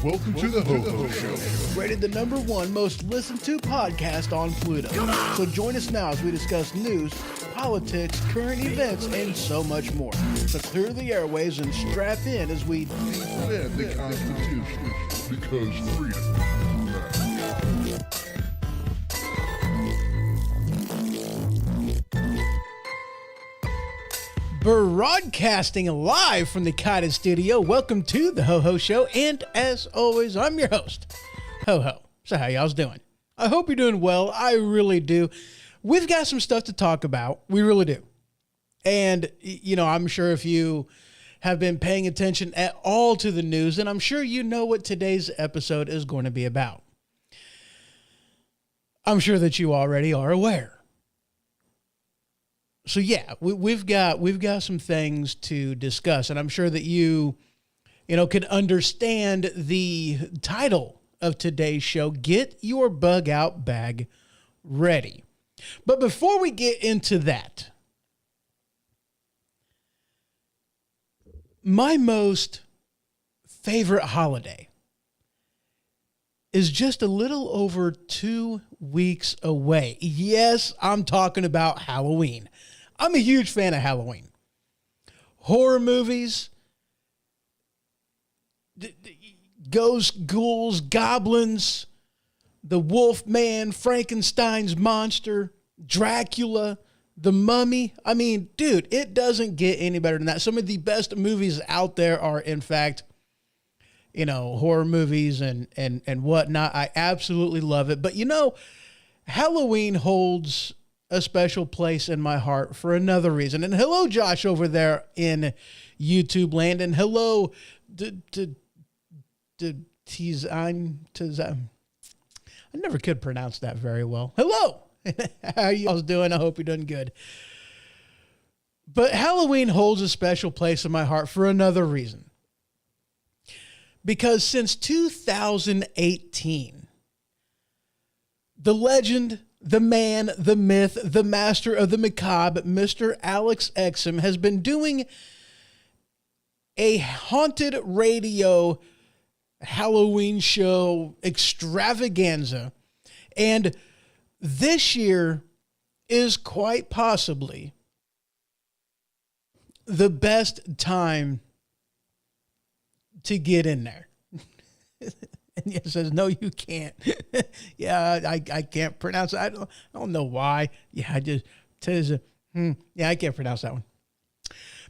Welcome to the Ho-Ho Show. Rated the #1 most listened to podcast on Pluto. So join us now as we discuss news, politics, current events, and so much more. So clear the airways and strap in as we defend the Constitution, because freedom matters. Broadcasting live from the Kaited Studio. Welcome to the Ho-Ho Show, and as always, I'm your host, Ho-Ho. So how y'all's doing? I hope you're doing well. I really do. We've got some stuff to talk about. We really do. And, you know, I'm sure if you have been paying attention at all to the news, then I'm sure you know what today's episode is going to be about. I'm sure that you already are aware. So yeah, we've got some things to discuss, and I'm sure that you can understand the title of today's show. Get your bug out bag ready. But before we get into that, my most favorite holiday is just a little over 2 weeks away. Yes, I'm talking about Halloween. I'm a huge fan of Halloween. Horror movies, ghosts, ghouls, goblins, the Wolfman, Frankenstein's monster, Dracula, the Mummy. I mean, dude, it doesn't get any better than that. Some of the best movies out there are, in fact, horror movies and whatnot. I absolutely love it. But, Halloween holds a special place in my heart for another reason. And hello, Josh, over there in YouTube land. And hello, I never could pronounce that very well. Hello. How you all doing? I hope you're doing good. But Halloween holds a special place in my heart for another reason. Because since 2018, the legend, the man, the myth, the master of the macabre, Mr. Alex Exum, has been doing a haunted radio Halloween show extravaganza. And this year is quite possibly the best time to get in there. And he says, no, you can't. Yeah, I can't pronounce it. I don't know why. Yeah, I can't pronounce that one.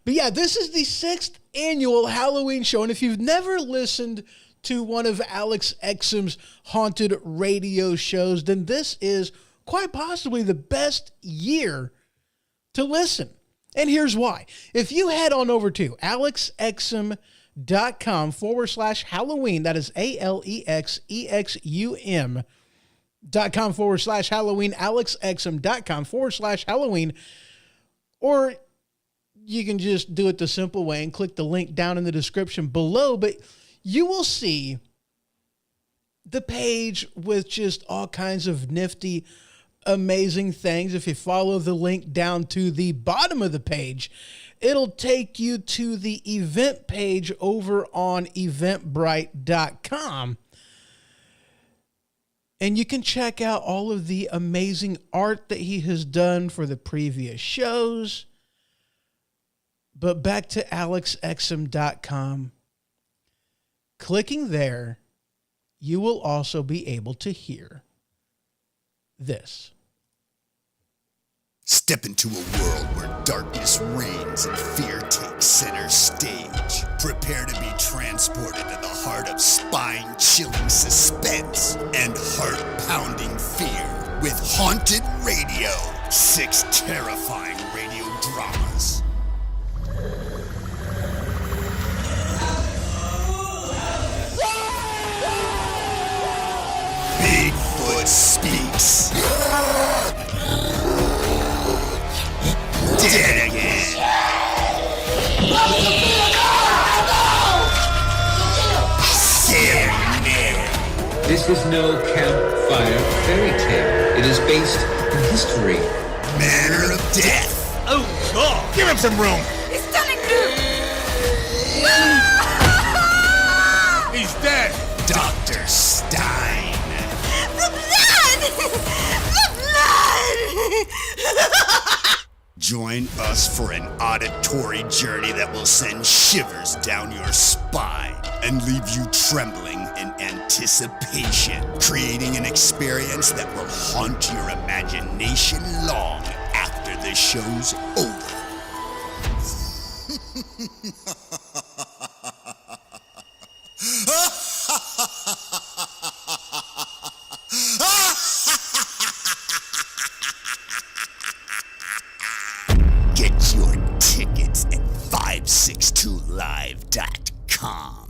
But yeah, this is the 6th annual Halloween show. And if you've never listened to one of Alex Exum's haunted radio shows, then this is quite possibly the best year to listen. And here's why. If you head on over to alexexum.com/Halloween, that is ALEXEXUM.com/Halloween, alexexum.com/Halloween, or you can just do it the simple way and click the link down in the description below, but you will see the page with just all kinds of nifty, amazing things. If you follow the link down to the bottom of the page, it'll take you to the event page over on eventbrite.com. And you can check out all of the amazing art that he has done for the previous shows. But back to alexexum.com. Clicking there, you will also be able to hear this. Step into a world where darkness reigns and fear takes center stage. Prepare to be transported to the heart of spine-chilling suspense and heart-pounding fear with Haunted Radio. 6 terrifying radio dramas. Bigfoot Speaks. This is no campfire fairy tale. It is based in history. Manner of Death. Oh, God! Give him some room! He's telling me! He's dead! Dr. Stein. The blood! The blood! Join us for an auditory journey that will send shivers down your spine and leave you trembling in anticipation, creating an experience that will haunt your imagination long after the show's over. Get your tickets at 562live.com.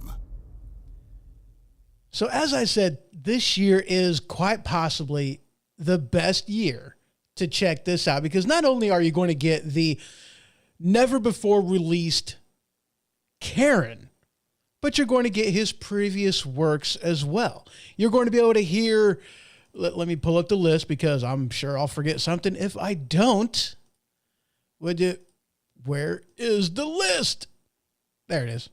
So, as I said, this year is quite possibly the best year to check this out, because not only are you going to get the never before released Karen, but you're going to get his previous works as well. You're going to be able to hear, let me pull up the list because I'm sure I'll forget something if I don't. Where is the list? There it is.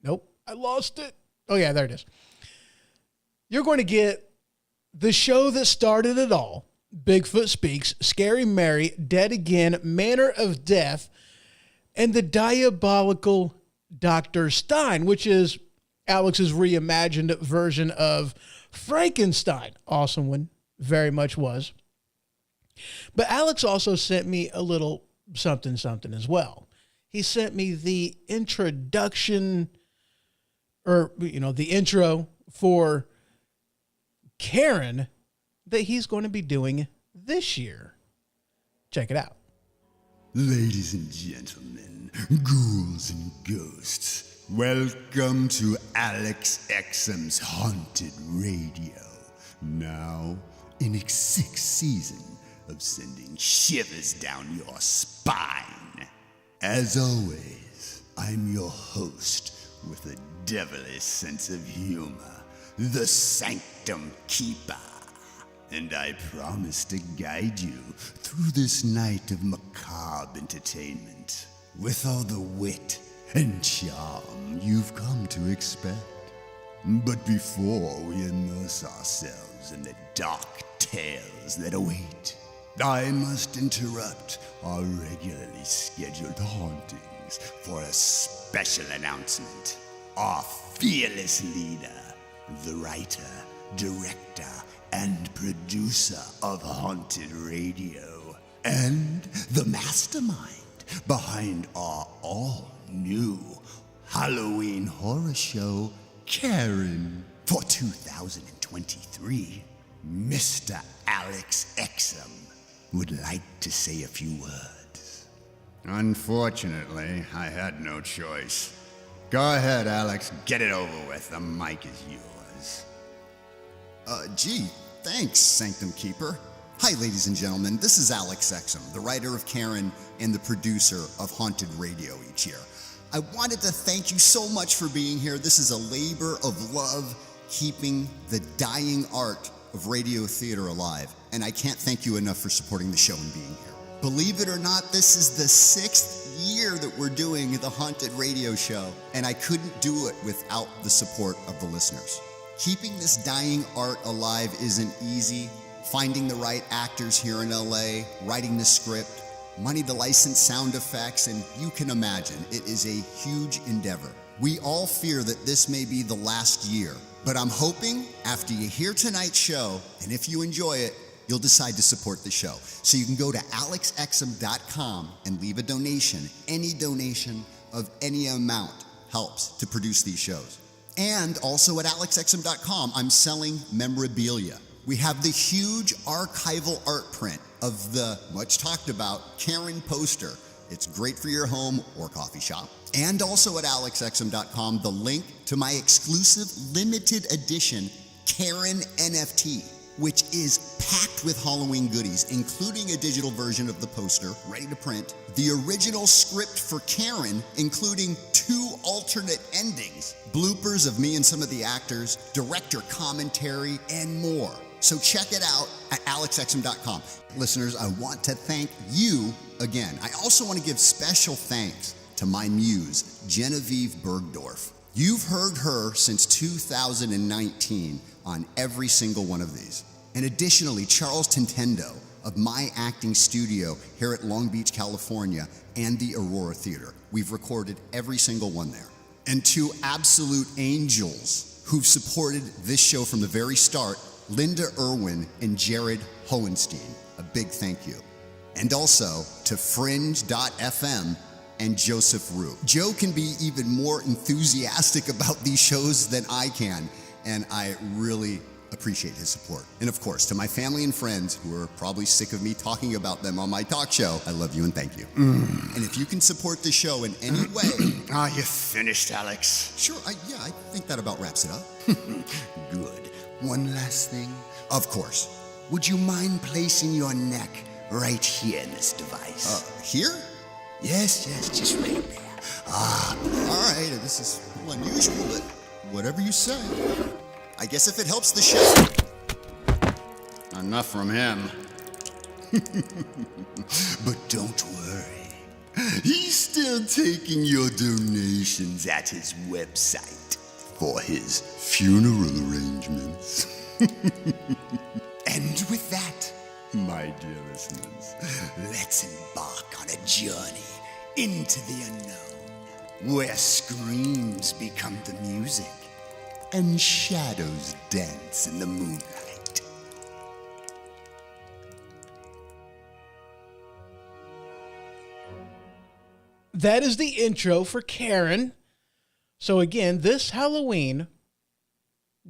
Nope, I lost it. Oh yeah, there it is. You're going to get the show that started it all, Bigfoot Speaks, Scary Mary, Dead Again, Manner of Death, and the diabolical Dr. Stein, which is Alex's reimagined version of Frankenstein. Awesome one, very much was. But Alex also sent me a little something as well. He sent me the introduction, or, the intro for Karen that he's going to be doing this year. Check it out. Ladies and gentlemen, ghouls and ghosts, welcome to Alex Exum's Haunted Radio. Now, in its sixth season of sending shivers down your spine. As always, I'm your host with a devilish sense of humor, the Sanctum Keeper. And I promise to guide you through this night of macabre entertainment with all the wit and charm you've come to expect. But before we immerse ourselves in the dark tales that await, I must interrupt our regularly scheduled hauntings for a special announcement. Our fearless leader, the writer, director, and producer of Haunted Radio, and the mastermind behind our all-new Halloween horror show, Karen, for 2023, Mr. Alex Exum would like to say a few words. Unfortunately, I had no choice. Go ahead, Alex. Get it over with. The mic is yours. Gee, thanks, Sanctum Keeper. Hi, ladies and gentlemen. This is Alex Exum, the writer of Karen and the producer of Haunted Radio each year. I wanted to thank you so much for being here. This is a labor of love, keeping the dying art of radio theater alive, and I can't thank you enough for supporting the show and being here. Believe it or not, this is the 6th year that we're doing the Haunted Radio show, and I couldn't do it without the support of the listeners. Keeping this dying art alive isn't easy. Finding the right actors here in LA, writing the script, money to license sound effects, and you can imagine, it is a huge endeavor. We all fear that this may be the last year, but I'm hoping after you hear tonight's show, and if you enjoy it, you'll decide to support the show. So you can go to alexexum.com and leave a donation. Any donation of any amount helps to produce these shows. And also at alexexum.com, I'm selling memorabilia. We have the huge archival art print of the much talked about Karen poster. It's great for your home or coffee shop. And also at alexexum.com, the link to my exclusive limited edition Karen NFT. which is packed with Halloween goodies, including a digital version of the poster, ready to print, the original script for Karen, including 2 alternate endings, bloopers of me and some of the actors, director commentary, and more. So check it out at alexexum.com. Listeners, I want to thank you again. I also want to give special thanks to my muse, Genevieve Bergdorf. You've heard her since 2019 on every single one of these. And additionally, Charles Tintendo of My Acting Studio here at Long Beach, California, and the Aurora Theater. We've recorded every single one there. And 2 absolute angels who've supported this show from the very start, Linda Irwin and Jared Hohenstein. A big thank you. And also to Fringe.fm and Joseph Rue. Joe can be even more enthusiastic about these shows than I can, and I really appreciate his support. And of course, to my family and friends who are probably sick of me talking about them on my talk show, I love you and thank you. And if you can support the show in any way... Are you finished, Alex? Sure, I think that about wraps it up. Good. One last thing. Of course. Would you mind placing your neck right here in this device? Here? Yes, just right there. All right, this is a little unusual, but whatever you say. I guess if it helps the show. Enough from him. But don't worry. He's still taking your donations at his website for his funeral arrangements. And with that, my dear listeners, let's embark on a journey into the unknown, where screams become the music and shadows dance in the moonlight. That is the intro for Karen. So again, this Halloween,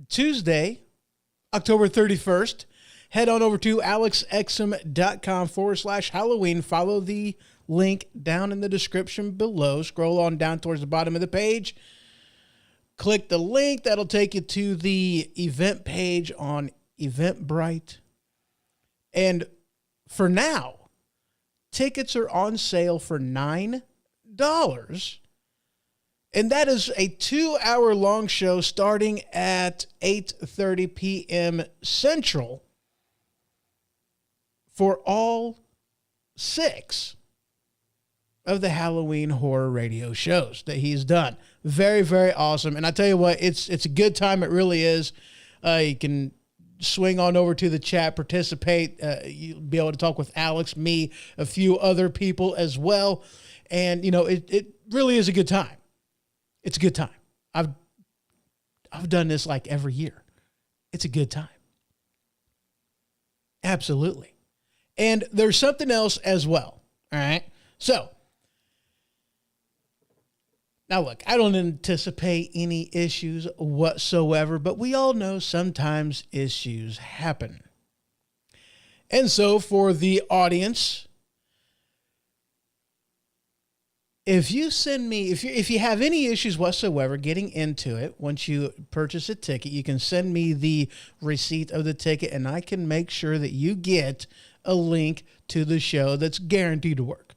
Tuesday, October 31st, head on over to alexexum.com/Halloween. Follow the link down in the description below. Scroll on down towards the bottom of the page. Click the link. That'll take you to the event page on Eventbrite. And for now, tickets are on sale for $9. And that is a 2-hour-long show starting at 8:30 p.m. Central for all 6 of the Halloween horror radio shows that he's done. Very, very awesome. And I tell you what, it's a good time. It really is. You can swing on over to the chat, participate. You'll be able to talk with Alex, me, a few other people as well. And, you know, it really is a good time. It's a good time. I've done this like every year. It's a good time. Absolutely. And there's something else as well. All right. So now look, I don't anticipate any issues whatsoever, but we all know sometimes issues happen. And so for the audience, if you send me, if you have any issues whatsoever getting into it, once you purchase a ticket, you can send me the receipt of the ticket and I can make sure that you get a link to the show that's guaranteed to work.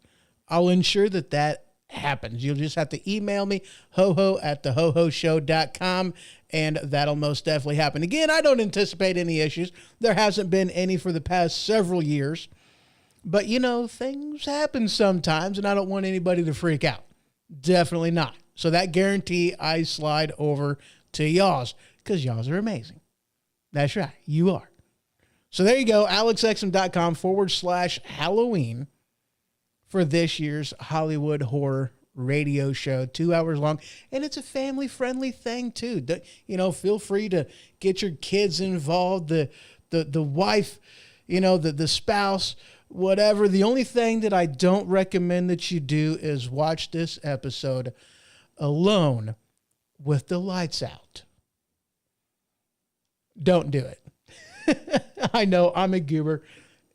I'll ensure that that happens. You'll just have to email me, hoho@thehohoshow.com, and that'll most definitely happen. Again, I don't anticipate any issues. There hasn't been any for the past several years. But, you know, things happen sometimes, and I don't want anybody to freak out. Definitely not. So that guarantee I slide over to y'all's, because y'all's are amazing. That's right. You are. So there you go, alexexum.com/Halloween for this year's Hollywood Horror Radio Show, 2 hours long. And it's a family-friendly thing, too. You know, feel free to get your kids involved, the wife, you know, the spouse, whatever. The only thing that I don't recommend that you do is watch this episode alone with the lights out. Don't do it. I know I'm a goober,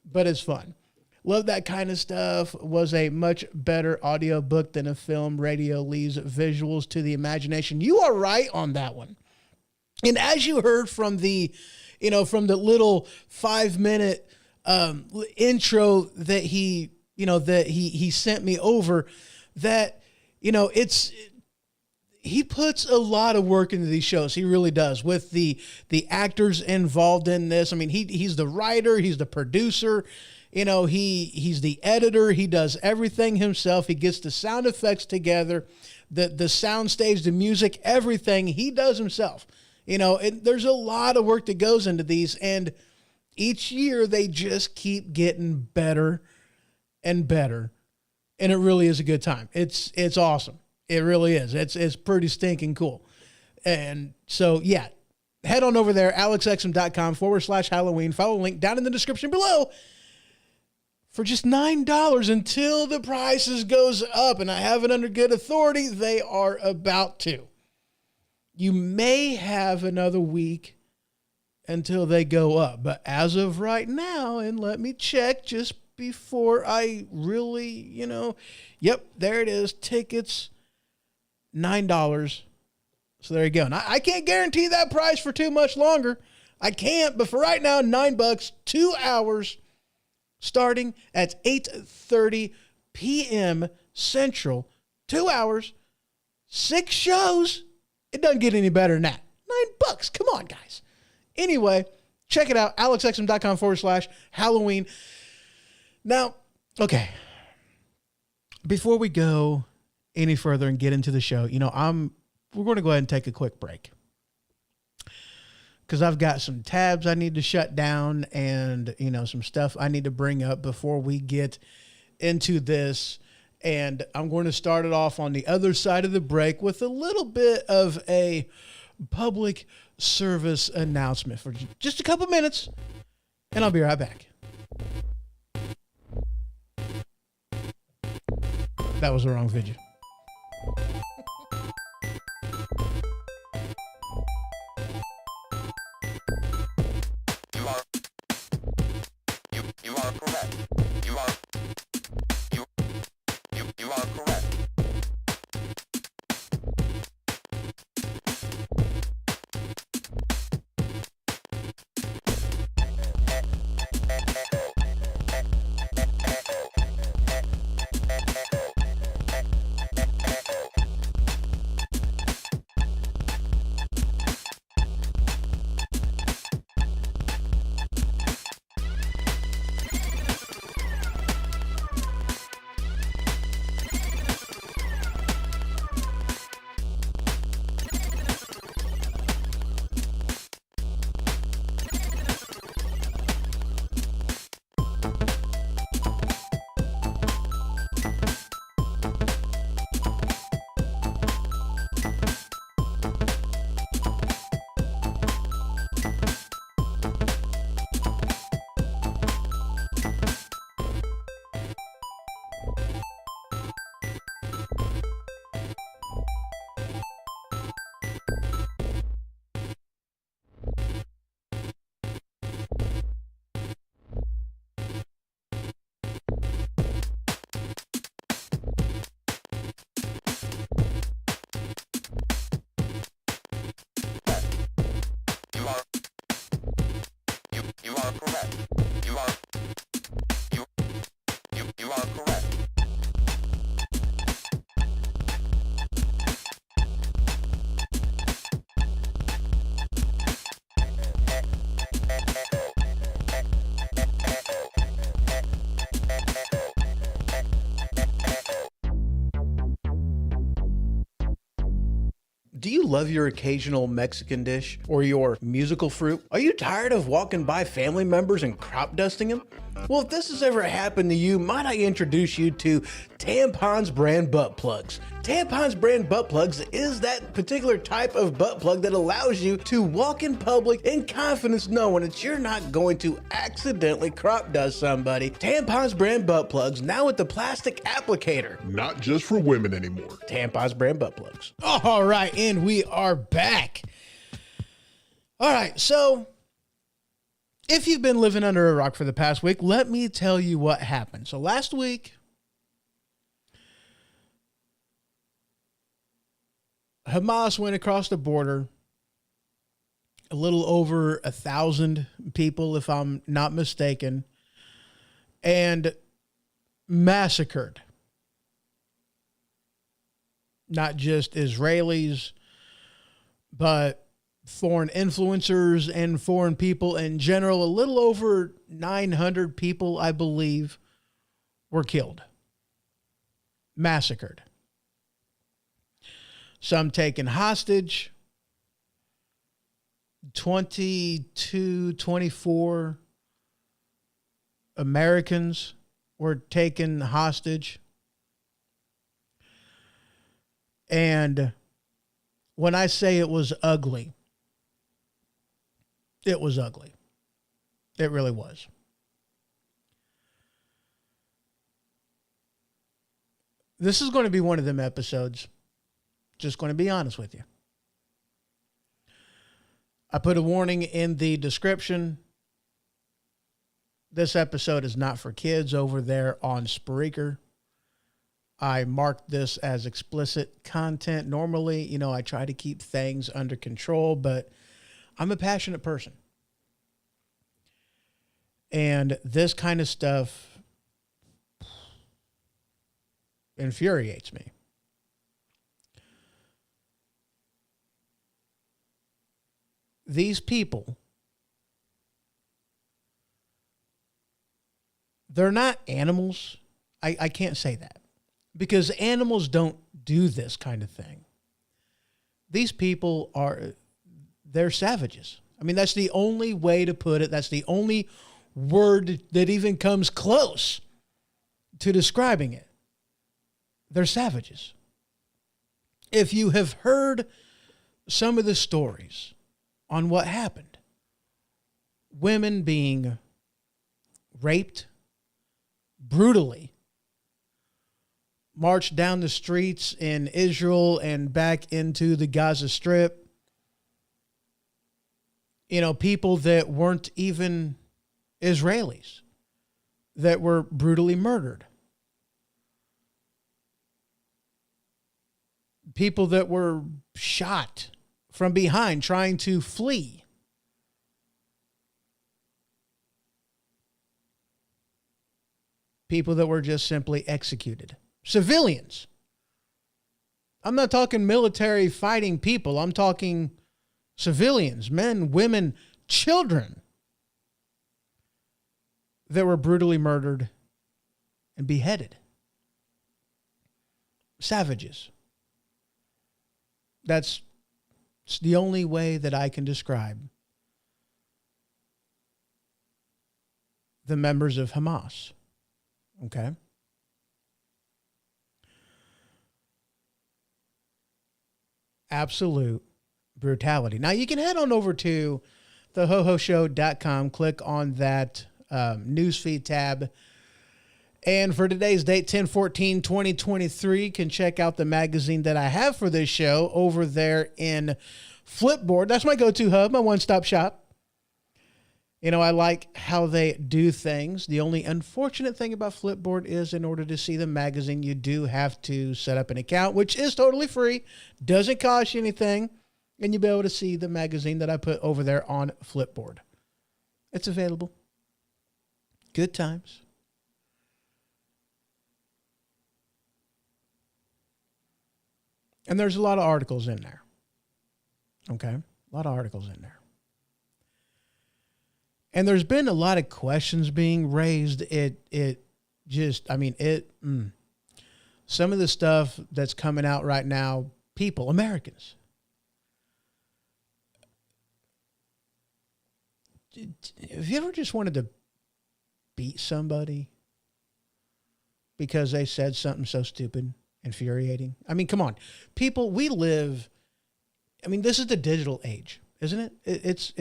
but it's fun. Love that kind of stuff. Was a much better audiobook than a film. Radio leaves visuals to the imagination. You are right on that one. And as you heard from the from the little 5-minute intro that he sent me over, that, he puts a lot of work into these shows. He really does, with the actors involved in this. I mean, he's the writer, he's the producer, he's the editor. He does everything himself. He gets the sound effects together, the sound stage, the music, everything he does himself. There's a lot of work that goes into these, and each year they just keep getting better and better. And it really is a good time. It's awesome. It really is. It's pretty stinking cool. And so, yeah, head on over there, alexexum.com/Halloween. Follow the link down in the description below for just $9 until the prices goes up. And I have it under good authority. They are about to. You may have another week until they go up. But as of right now, and let me check just before I really, yep, there it is. Tickets, $9. So there you go. And I can't guarantee that price for too much longer. I can't, but for right now, $9, 2 hours, starting at 8:30 p.m. Central. 2 hours, 6 shows. It doesn't get any better than that. $9. Come on, guys. Anyway, check it out. alexexum.com/Halloween. Now, okay. Before we go any further and get into the show, we're going to go ahead and take a quick break, because I've got some tabs I need to shut down and, some stuff I need to bring up before we get into this. And I'm going to start it off on the other side of the break with a little bit of a public service announcement for just a couple minutes, and I'll be right back. That was the wrong video. You are correct. You are correct. Do you love your occasional Mexican dish or your musical fruit? Are you tired of walking by family members and crop dusting them? Well, if this has ever happened to you, might I introduce you to Tampons brand butt plugs. Tampons brand butt plugs is that particular type of butt plug that allows you to walk in public in confidence knowing that you're not going to accidentally crop dust somebody. Tampons brand butt plugs now with the plastic applicator. Not just for women anymore. Tampons brand butt plugs. All right, and we are back. All right, so if you've been living under a rock for the past week, let me tell you what happened. So last week, Hamas went across the border a little over 1,000 people, if I'm not mistaken, and massacred not just Israelis, but foreign influencers and foreign people in general. A little over 900 people, I believe, were killed, massacred. Some taken hostage. 24 Americans were taken hostage. And when I say it was ugly, it was ugly. It really was. This is going to be one of them episodes. Just going to be honest with you. I put a warning in the description. This episode is not for kids over there on Spreaker. I marked this as explicit content. Normally, I try to keep things under control, but I'm a passionate person. And this kind of stuff infuriates me. These people, they're not animals. I can't say that, because animals don't do this kind of thing. These people they're savages. I mean, that's the only way to put it. That's the only word that even comes close to describing it. They're savages. If you have heard some of the stories on what happened, women being raped brutally, marched down the streets in Israel and back into the Gaza Strip, people that weren't even Israelis that were brutally murdered, people that were shot from behind trying to flee. People that were just simply executed. Civilians. I'm not talking military fighting people. I'm talking civilians, men, women, children that were brutally murdered and beheaded. Savages. That's the only way that I can describe the members of Hamas. Okay? Absolute brutality. Now, you can head on over to thehohoshow.com, click on that newsfeed tab, and for today's date, 10/14/2023, can check out the magazine that I have for this show over there in Flipboard. That's my go-to hub, my one-stop shop. I like how they do things. The only unfortunate thing about Flipboard is, in order to see the magazine, you do have to set up an account, which is totally free, doesn't cost you anything, and you'll be able to see the magazine that I put over there on Flipboard. It's available. Good times. And there's a lot of articles in there. Okay? A lot of articles in there. And there's been a lot of questions being raised. Some of the stuff that's coming out right now, people, Americans. Have you ever just wanted to beat somebody because they said something so stupid, infuriating? I mean, come on. People, we live, this is the digital age. Isn't it? It's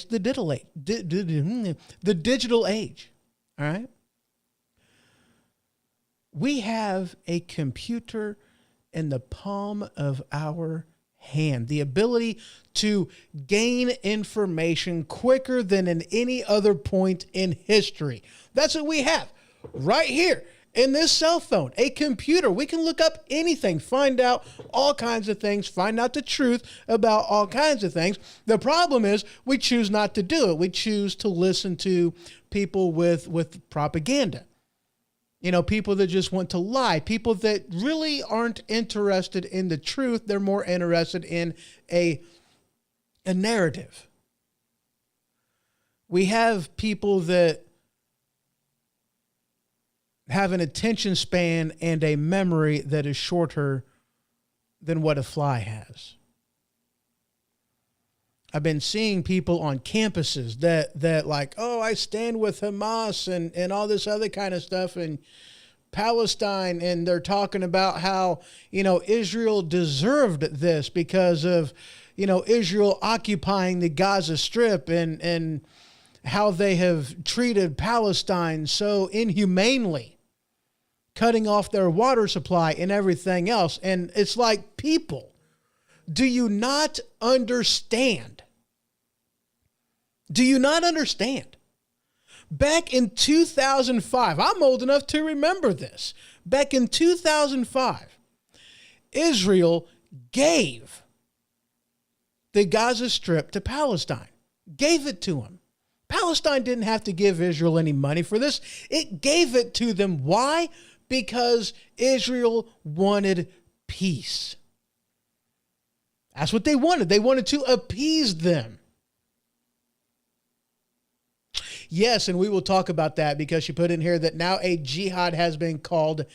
the digital age. The digital age. All right. We have a computer in the palm of our hand. The ability to gain information quicker than in any other point in history. That's what we have right here in this cell phone, a computer. We can look up anything, find out all kinds of things, find out the truth about all kinds of things. The problem is we choose not to do it. We choose to listen to people with propaganda. You know, people that just want to lie, people that really aren't interested in the truth. They're more interested in a narrative. We have people that have an attention span and a memory that is shorter than what a fly has. I've been seeing people on campuses that like, oh, I stand with Hamas and all this other kind of stuff and Palestine, and they're talking about how, you know, Israel deserved this because of, you know, Israel occupying the Gaza Strip and how they have treated Palestine so inhumanely, cutting off their water supply and everything else. And it's like, people, do you not understand? Do you not understand? Back in 2005, I'm old enough to remember this. Back in 2005, Israel gave the Gaza Strip to Palestine, gave it to them. Palestine didn't have to give Israel any money for this. It gave it to them. Why? Because Israel wanted peace. That's what they wanted. They wanted to appease them. Yes, and we will talk about that because she put in here that now a jihad has been called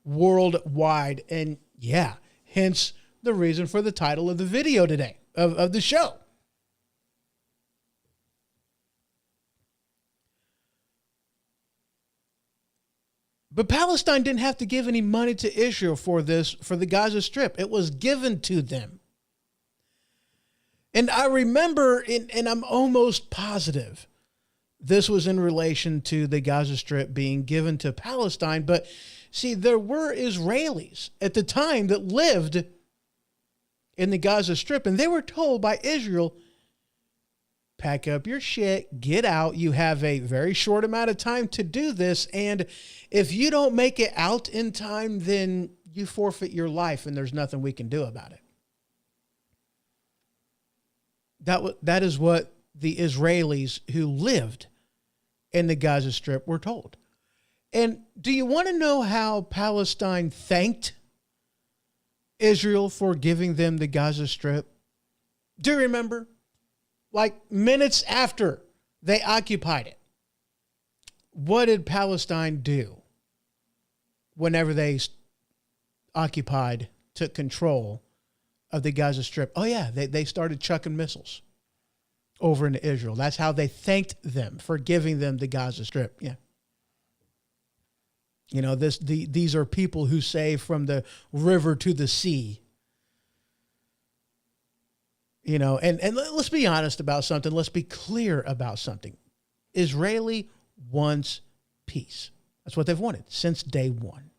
worldwide. And yeah, hence the reason for the title of the video today, of the show. But Palestine didn't have to give any money to Israel for this, for the Gaza Strip. It was given to them. And I remember, and I'm almost positive, this was in relation to the Gaza Strip being given to Palestine. But see, there were Israelis at the time that lived in the Gaza Strip, and they were told by Israel, pack up your shit, get out. You have a very short amount of time to do this. And if you don't make it out in time, then you forfeit your life and there's nothing we can do about it. That is what the Israelis who lived in the Gaza Strip were told. And do you want to know how Palestine thanked Israel for giving them the Gaza Strip? Do you remember? Like minutes after they occupied it, what did Palestine do whenever they occupied, took control of the Gaza Strip? Oh yeah, they started chucking missiles over into Israel. That's how they thanked them for giving them the Gaza Strip. Yeah. You know, these are people who say from the river to the sea. You know, and let's be honest about something. Let's be clear about something. Israeli wants peace. That's what they've wanted since day one.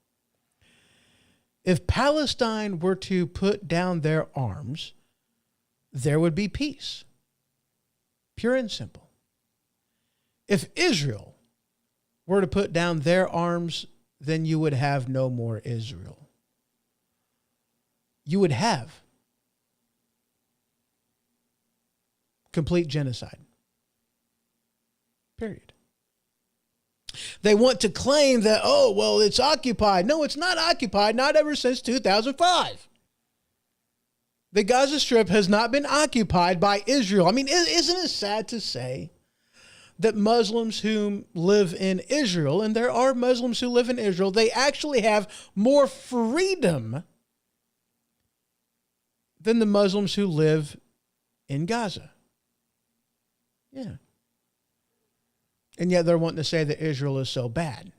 If Palestine were to put down their arms, there would be peace. Pure and simple. If Israel were to put down their arms, then you would have no more Israel. You would have complete genocide. Period. They want to claim that, oh, well, it's occupied. No, it's not occupied, not ever since 2005. The Gaza Strip has not been occupied by Israel. I mean, isn't it sad to say that Muslims who live in Israel, and there are Muslims who live in Israel, they actually have more freedom than the Muslims who live in Gaza? Yeah. And yet they're wanting to say that Israel is so bad.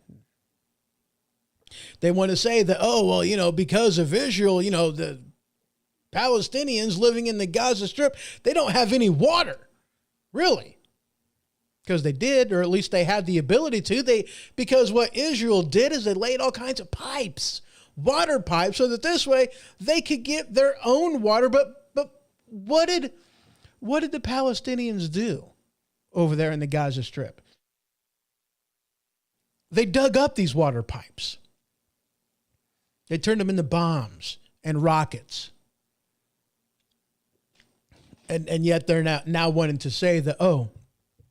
They want to say that, oh, well, you know, because of Israel, you know, the Palestinians living in the Gaza Strip, they don't have any water. Really? Because they did, or at least they had the ability to. Because what Israel did is they laid all kinds of pipes, water pipes, so that this way they could get their own water. But what did the Palestinians do over there in the Gaza Strip? They dug up these water pipes. They turned them into bombs and rockets. And yet they're now wanting to say that, oh,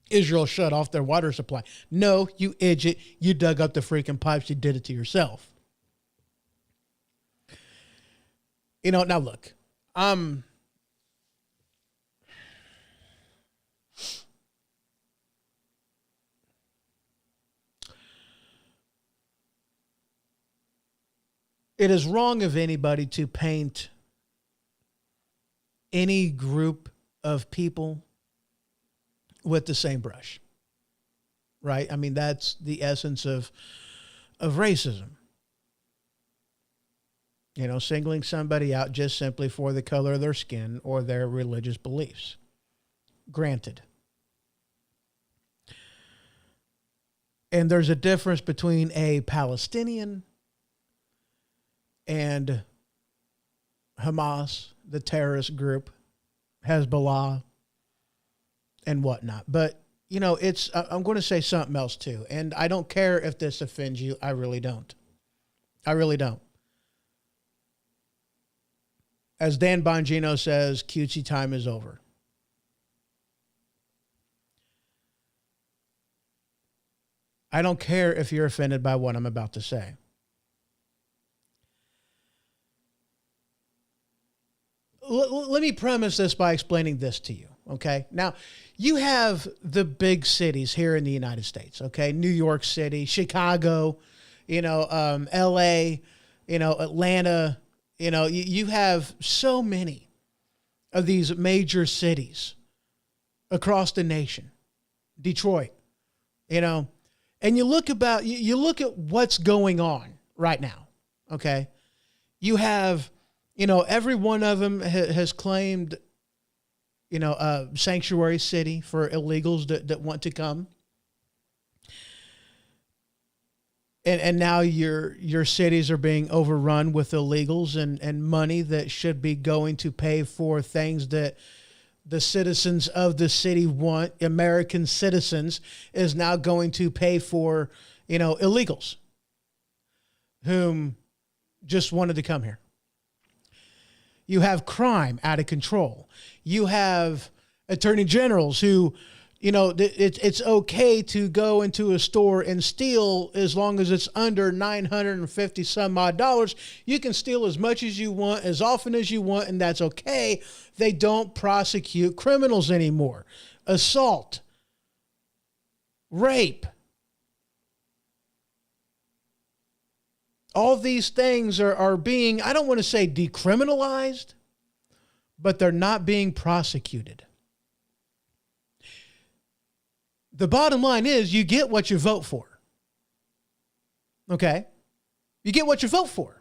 Israel shut off their water supply. No, you idiot. You dug up the freaking pipes. You did it to yourself. You know, now look, it is wrong of anybody to paint any group of people with the same brush, right? I mean, that's the essence of racism. You know, singling somebody out just simply for the color of their skin or their religious beliefs. Granted. And there's a difference between a Palestinian and Hamas, the terrorist group, Hezbollah, and whatnot. But, you know, I'm going to say something else too. And I don't care if this offends you. I really don't. I really don't. As Dan Bongino says, cutesy time is over. I don't care if you're offended by what I'm about to say. Let me premise this by explaining this to you, okay? Now, you have the big cities here in the United States, okay? New York City, Chicago, L.A., Atlanta. You have so many of these major cities across the nation. Detroit, and you look at what's going on right now, okay? You have, every one of them has claimed, a sanctuary city for illegals that want to come. And now your cities are being overrun with illegals and money that should be going to pay for things that the citizens of the city want. American citizens is now going to pay for, illegals whom just wanted to come here. You have crime out of control. You have attorney generals who, it's okay to go into a store and steal as long as it's under $950 some odd dollars. You can steal as much as you want, as often as you want, and that's okay. They don't prosecute criminals anymore. Assault, rape, all these things are being, I don't want to say decriminalized, but they're not being prosecuted. The bottom line is you get what you vote for. Okay? You get what you vote for.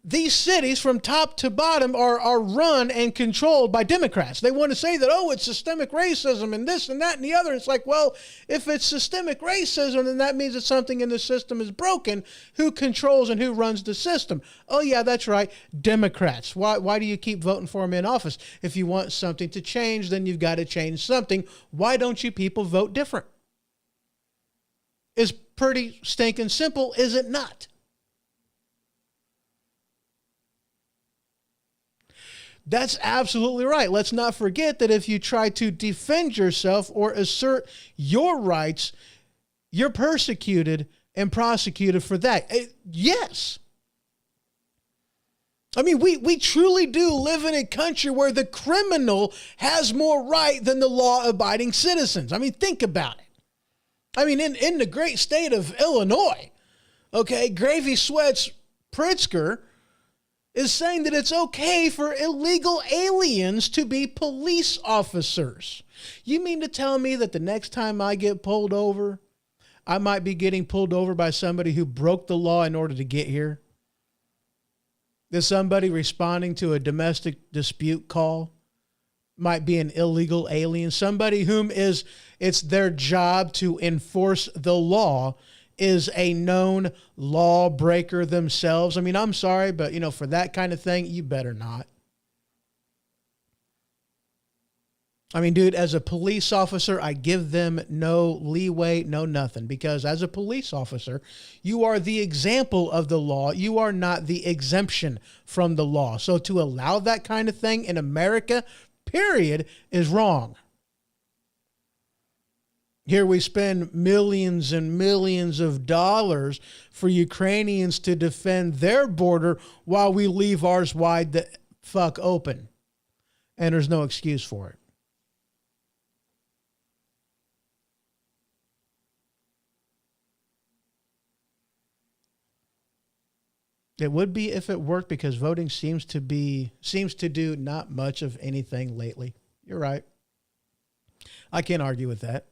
These cities from top to bottom are run and controlled by Democrats. They want to say that, oh, it's systemic racism and this and that and the other. It's like, well, if it's systemic racism, then that means that something in the system is broken. Who controls and who runs the system? Oh, yeah, that's right. Democrats. Why do you keep voting for them in office? If you want something to change, then you've got to change something. Why don't you people vote different? It's pretty stinking simple, is it not? That's absolutely right. Let's not forget that if you try to defend yourself or assert your rights, you're persecuted and prosecuted for that. Yes. I mean, we truly do live in a country where the criminal has more right than the law-abiding citizens. I mean, think about it. I mean, in the great state of Illinois, okay, Gravy Sweats Pritzker is saying that it's okay for illegal aliens to be police officers. You mean to tell me that the next time I get pulled over, I might be getting pulled over by somebody who broke the law in order to get here? That somebody responding to a domestic dispute call might be an illegal alien? Somebody whom it's their job to enforce the law is a known lawbreaker themselves. I mean, I'm sorry, but, for that kind of thing, you better not. I mean, dude, as a police officer, I give them no leeway, no nothing, because as a police officer, you are the example of the law. You are not the exemption from the law. So to allow that kind of thing in America, period, is wrong. Here we spend millions and millions of dollars for Ukrainians to defend their border while we leave ours wide the fuck open. And there's no excuse for it. It would be if it worked, because voting seems to do not much of anything lately. You're right. I can't argue with that.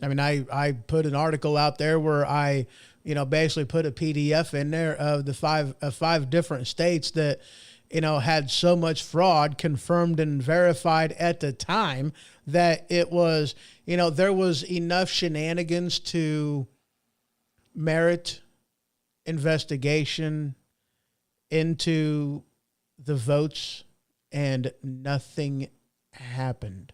I mean, I put an article out there where I, basically put a PDF in there of the five different states that, had so much fraud confirmed and verified at the time that it was, there was enough shenanigans to merit investigation into the votes, and nothing happened.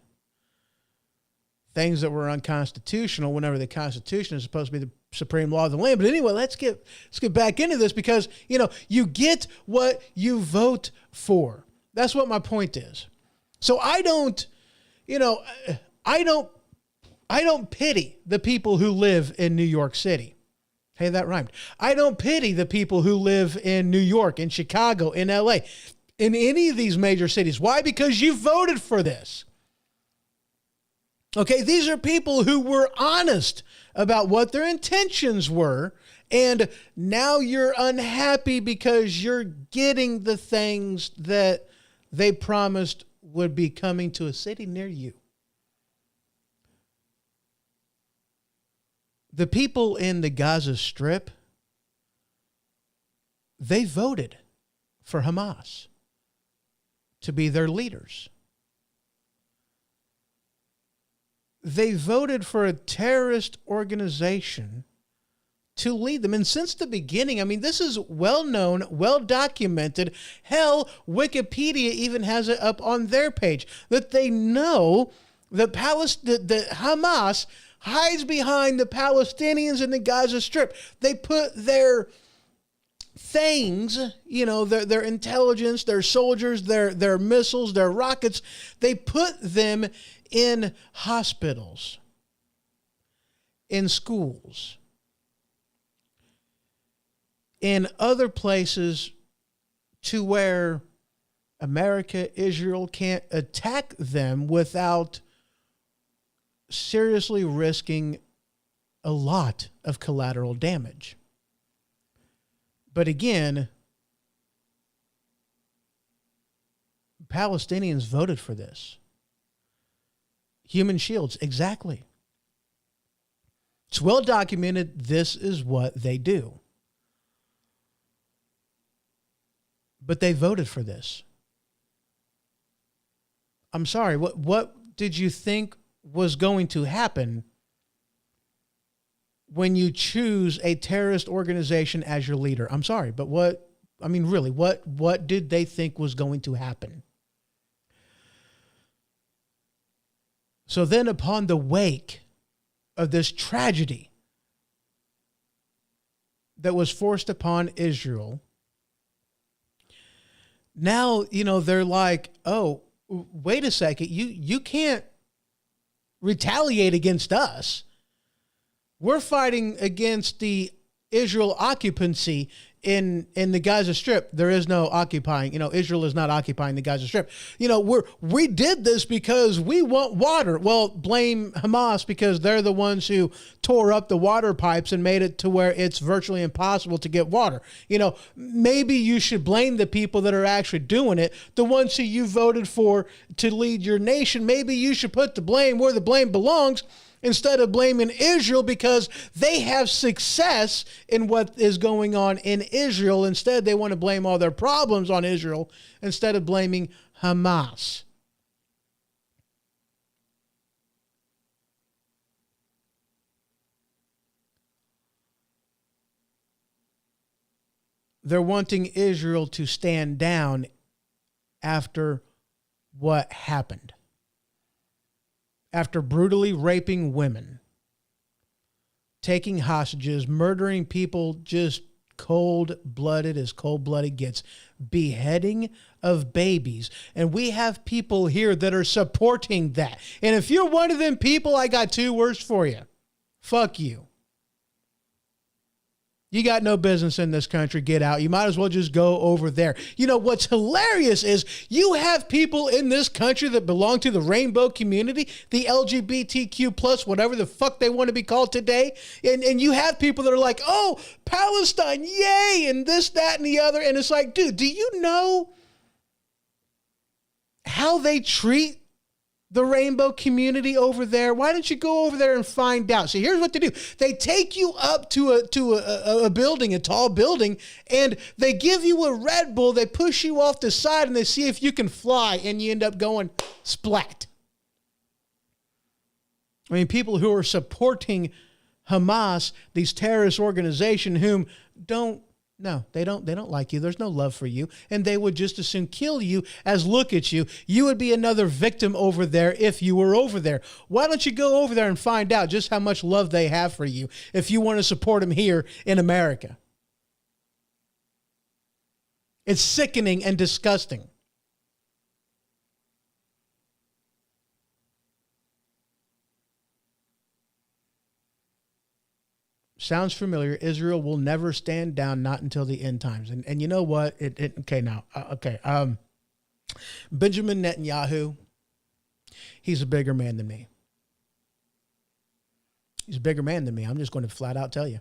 Things that were unconstitutional, whenever the Constitution is supposed to be the supreme law of the land. But anyway, let's get back into this, because you get what you vote for. That's what my point is. So I don't pity the people who live in New York City. Hey, that rhymed. I don't pity the people who live in New York, in Chicago, in LA, in any of these major cities. Why? Because you voted for this. Okay, these are people who were honest about what their intentions were, and now you're unhappy because you're getting the things that they promised would be coming to a city near you. The people in the Gaza Strip, they voted for Hamas to be their leaders. They voted for a terrorist organization to lead them. And since the beginning, I mean, this is well known, well documented. Hell, Wikipedia even has it up on their page, that they know that Hamas hides behind the Palestinians in the Gaza Strip. They put their things, their intelligence, their soldiers, their missiles, their rockets, they put them in hospitals, in schools, in other places, to where America, Israel can't attack them without seriously risking a lot of collateral damage. But again, Palestinians voted for this. Human shields, exactly. It's well documented. This is what they do. But they voted for this. I'm sorry, what did you think was going to happen when you choose a terrorist organization as your leader? I'm sorry, but what did they think was going to happen? So then, upon the wake of this tragedy that was forced upon Israel, now, they're like, oh, wait a second, you can't retaliate against us. We're fighting against the Israel occupancy in the Gaza Strip. There is no occupying. Israel is not occupying the Gaza Strip. We did this because we want water. Well, blame Hamas, because they're the ones who tore up the water pipes and made it to where it's virtually impossible to get water. Maybe you should blame the people that are actually doing it, the ones who you voted for to lead your nation. Maybe you should put the blame where the blame belongs, instead of blaming Israel because they have success in what is going on in Israel. Instead, they want to blame all their problems on Israel instead of blaming Hamas. They're wanting Israel to stand down after what happened after brutally raping women, taking hostages, murdering people just cold-blooded as cold-blooded gets, beheading of babies. And we have people here that are supporting that. And if you're one of them people, I got two words for you. Fuck you. You got no business in this country. Get out. You might as well just go over there. You know, what's hilarious is you have people in this country that belong to the rainbow community, the LGBTQ plus, whatever the fuck they want to be called today. And you have people that are like, oh, Palestine, yay, and this, that, and the other. And it's like, dude, do you know how they treat the rainbow community over there? Why don't you go over there and find out? See, here's what they do. They take you up to a building, a tall building, and they give you a Red Bull. They push you off the side and they see if you can fly, and you end up going splat. I mean, people who are supporting Hamas, these terrorist organization, whom they don't like you. There's no love for you. And they would just as soon kill you as look at you. You would be another victim over there if you were over there. Why don't you go over there and find out just how much love they have for you if you want to support them here in America? It's sickening and disgusting. Sounds familiar. Israel will never stand down, not until the end times. And you know what? Benjamin Netanyahu, he's a bigger man than me. He's a bigger man than me. I'm just going to flat out tell you.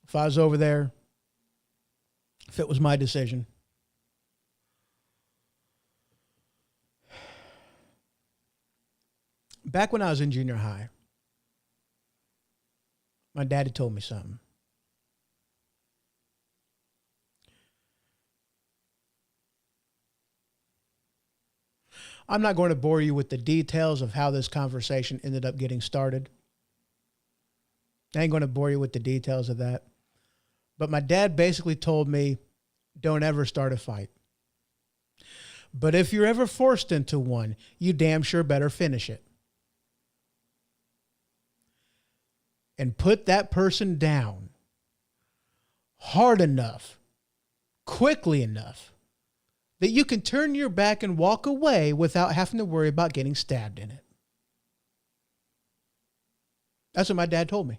If I was over there, if it was my decision, back when I was in junior high, my daddy told me something. I'm not going to bore you with the details of how this conversation ended up getting started. I ain't going to bore you with the details of that. But my dad basically told me, don't ever start a fight. But if you're ever forced into one, you damn sure better finish it. And put that person down hard enough, quickly enough, that you can turn your back and walk away without having to worry about getting stabbed in it. That's what my dad told me.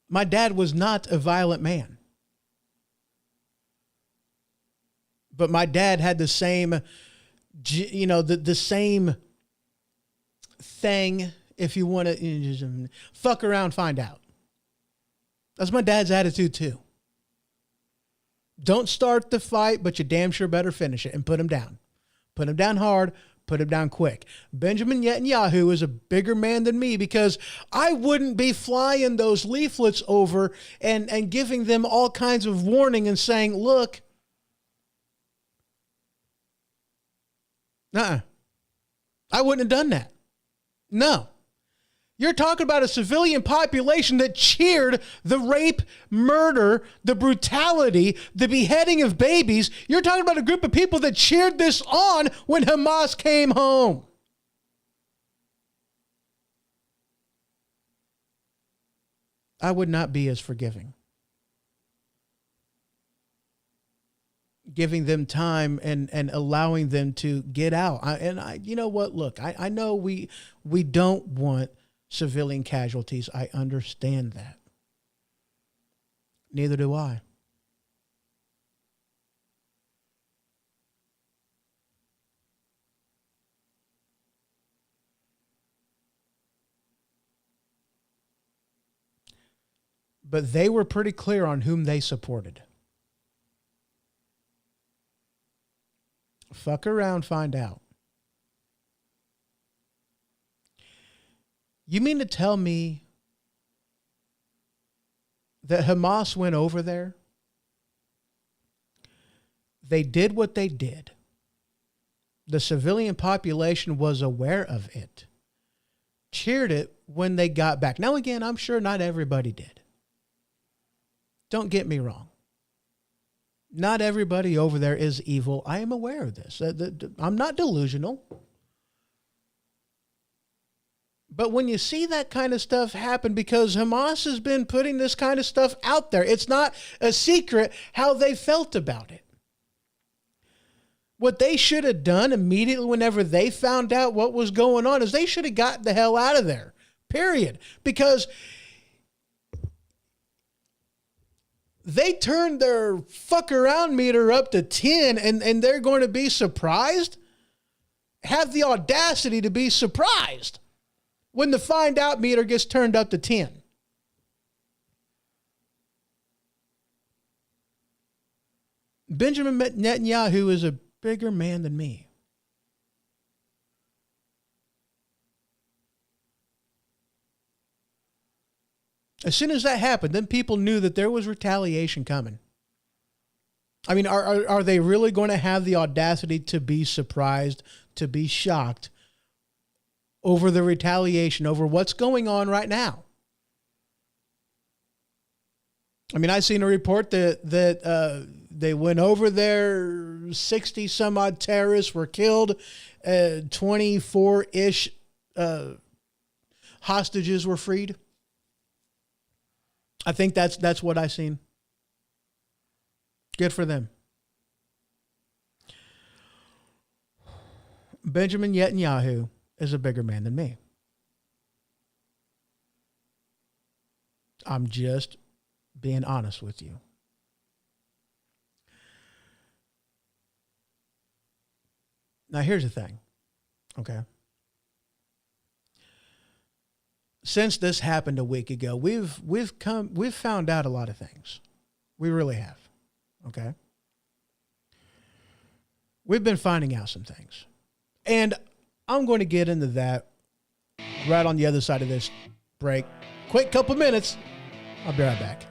My dad was not a violent man. But my dad had the same, the same thing. If you want to fuck around, find out. That's my dad's attitude too. Don't start the fight, but you damn sure better finish it and put him down. Put him down hard, put him down quick. Benjamin Netanyahu is a bigger man than me because I wouldn't be flying those leaflets over and giving them all kinds of warning and saying, look, I wouldn't have done that. No. You're talking about a civilian population that cheered the rape, murder, the brutality, the beheading of babies. You're talking about a group of people that cheered this on when Hamas came home. I would not be as forgiving. Giving them time and allowing them to get out. You know what? Look, I know we don't want civilian casualties. I understand that. Neither do I. But they were pretty clear on whom they supported. Fuck around, find out. You mean to tell me that Hamas went over there? They did what they did. The civilian population was aware of it. Cheered it when they got back. Now, again, I'm sure not everybody did. Don't get me wrong. Not everybody over there is evil. I am aware of this. I'm not delusional. But when you see that kind of stuff happen, because Hamas has been putting this kind of stuff out there, it's not a secret how they felt about it. What they should have done immediately whenever they found out what was going on is they should have gotten the hell out of there, period. Because they turned their fuck around meter up to 10 and they're going to be surprised? Have the audacity to be surprised when the find out meter gets turned up to 10. Benjamin Netanyahu is a bigger man than me. As soon as that happened, then people knew that there was retaliation coming. I mean, are they really going to have the audacity to be surprised, to be shocked over the retaliation, over what's going on right now? I mean, I seen a report that they went over there, 60 some odd terrorists were killed, 24-ish hostages were freed. I think that's what I seen. Good for them. Benjamin Netanyahu is a bigger man than me. I'm just being honest with you. Now here's the thing, okay? Since this happened a week ago, we've found out a lot of things. We really have. Okay? We've been finding out some things. And I'm going to get into that right on the other side of this break. Quick couple minutes. I'll be right back.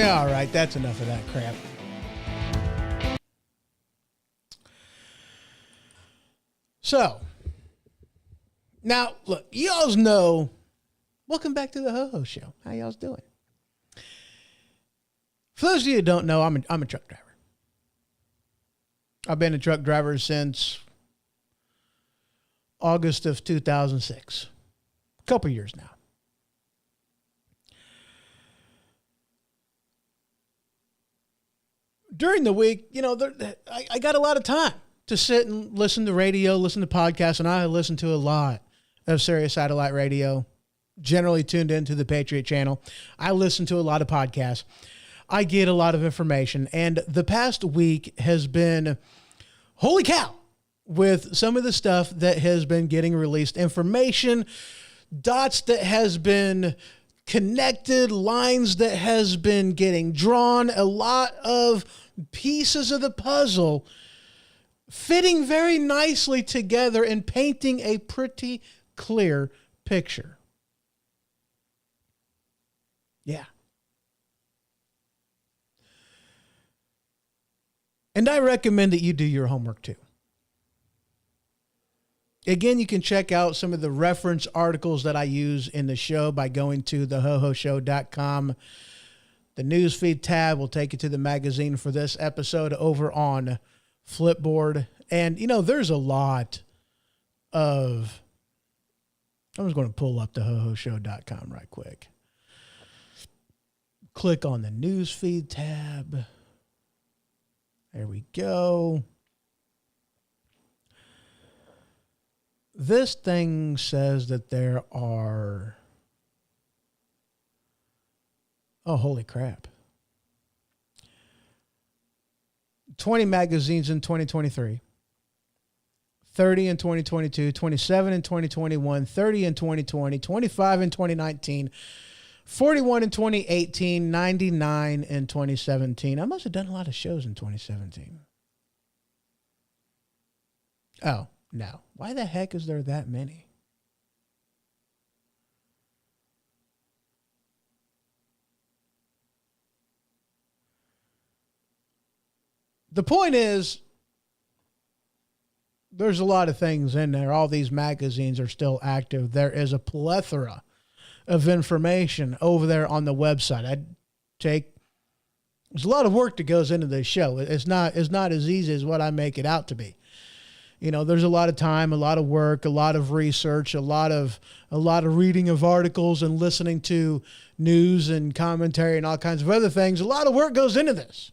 All right, that's enough of that crap. So, now, look, y'all's know, welcome back to the Ho-Ho Show. How y'all's doing? For those of you who don't know, I'm a truck driver. I've been a truck driver since August of 2006. A couple years now. During the week, you know, I got a lot of time to sit and listen to radio, listen to podcasts, and I listen to a lot of Sirius Satellite Radio, generally tuned into the Patriot Channel. I listen to a lot of podcasts. I get a lot of information, and the past week has been, holy cow, with some of the stuff that has been getting released, information, dots that has been connected, lines that has been getting drawn, a lot of pieces of the puzzle fitting very nicely together and painting a pretty clear picture. Yeah. And I recommend that you do your homework too. Again, you can check out some of the reference articles that I use in the show by going to thehohoshow.com. The newsfeed tab will take you to the magazine for this episode over on Flipboard. And, there's a lot of... I'm just going to pull up thehohoshow.com right quick. Click on the newsfeed tab. There we go. This thing says that there are... Oh, holy crap. 20 magazines in 2023. 30 in 2022, 27 in 2021, 30 in 2020, 25 in 2019, 41 in 2018, 99 in 2017. I must have done a lot of shows in 2017. Oh, no. Why the heck is there that many? The point is, there's a lot of things in there. All these magazines are still active. There is a plethora of information over there on the website. There's a lot of work that goes into this show. It's not as easy as what I make it out to be. There's a lot of time, a lot of work, a lot of research, a lot of reading of articles and listening to news and commentary and all kinds of other things. A lot of work goes into this.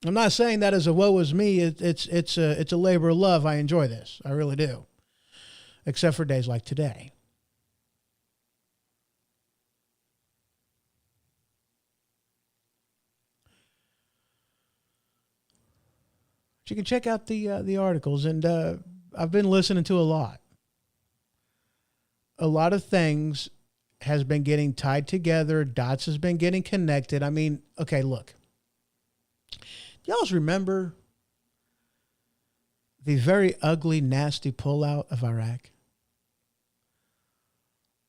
I'm not saying that as a woe is me. It's a labor of love. I enjoy this. I really do. Except for days like today. But you can check out the articles, and I've been listening to a lot. A lot of things has been getting tied together. Dots has been getting connected. I mean, okay, look. Y'all remember the very ugly, nasty pullout of Iraq?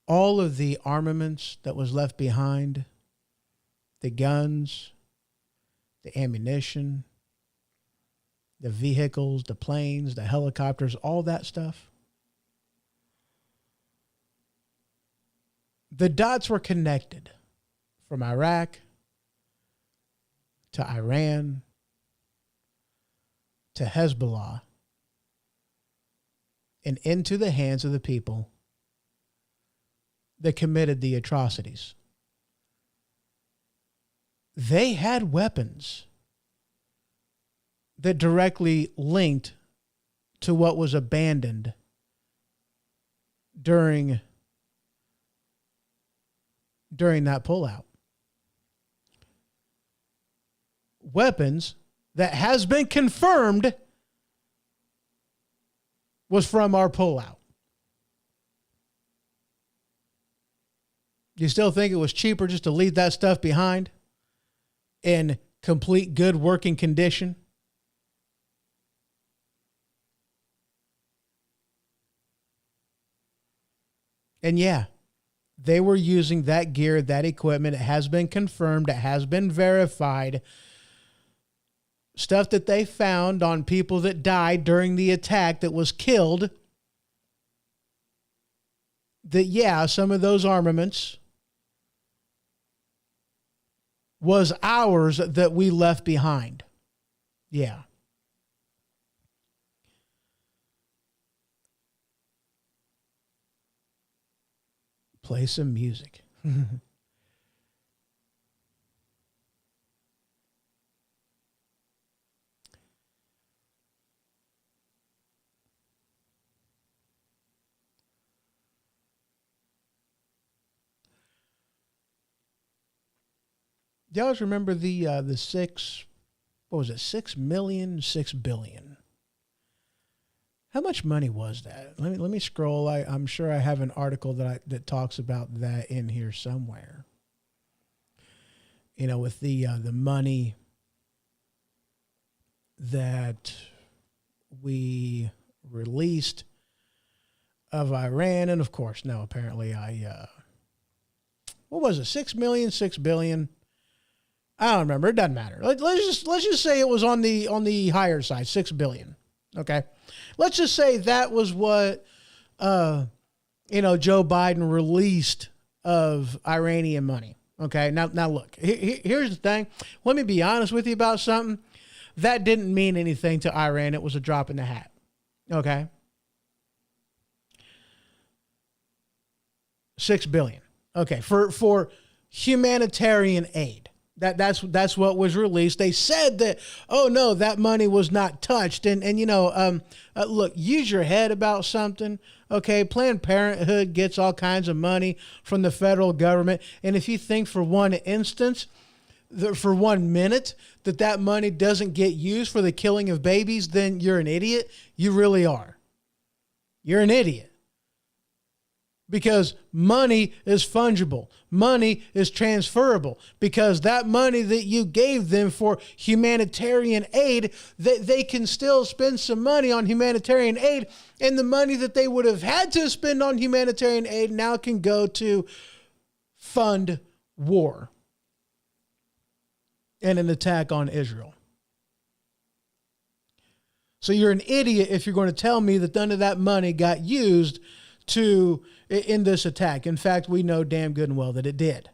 All of the armaments that was left behind, the guns, the ammunition, the vehicles, the planes, the helicopters, all that stuff. The dots were connected from Iraq to Iran to Hezbollah and into the hands of the people that committed the atrocities. They had weapons that directly linked to what was abandoned during that pullout. Weapons that has been confirmed was from our pullout. You still think it was cheaper just to leave that stuff behind in complete good working condition? And yeah, they were using that gear, that equipment. It has been confirmed. It has been verified. Stuff that they found on people that died during the attack that was killed. That, yeah, some of those armaments was ours that we left behind. Yeah. Play some music. Do you always remember the 6 million, 6 billion? How much money was that? Let me scroll. I'm sure I have an article that talks about that in here somewhere. With the money that we released of Iran, and of course now apparently what was it? 6 million, 6 billion. I don't remember. It doesn't matter. Let's just say it was on the higher side, $6 billion. Okay, let's just say that was what Joe Biden released of Iranian money. Okay, now look. Here's the thing. Let me be honest with you about something. That didn't mean anything to Iran. It was a drop in the hat. Okay, $6 billion. Okay, for humanitarian aid. That's what was released. They said that, oh no, that money was not touched. And look, use your head about something. Okay, Planned Parenthood gets all kinds of money from the federal government. And if you think for one instance, for 1 minute, that money doesn't get used for the killing of babies, then you're an idiot. You really are. You're an idiot. Because money is fungible. Money is transferable. Because that money that you gave them for humanitarian aid, they can still spend some money on humanitarian aid. And the money that they would have had to spend on humanitarian aid now can go to fund war and an attack on Israel. So you're an idiot if you're going to tell me that none of that money got used in this attack. In fact, we know damn good and well that it did.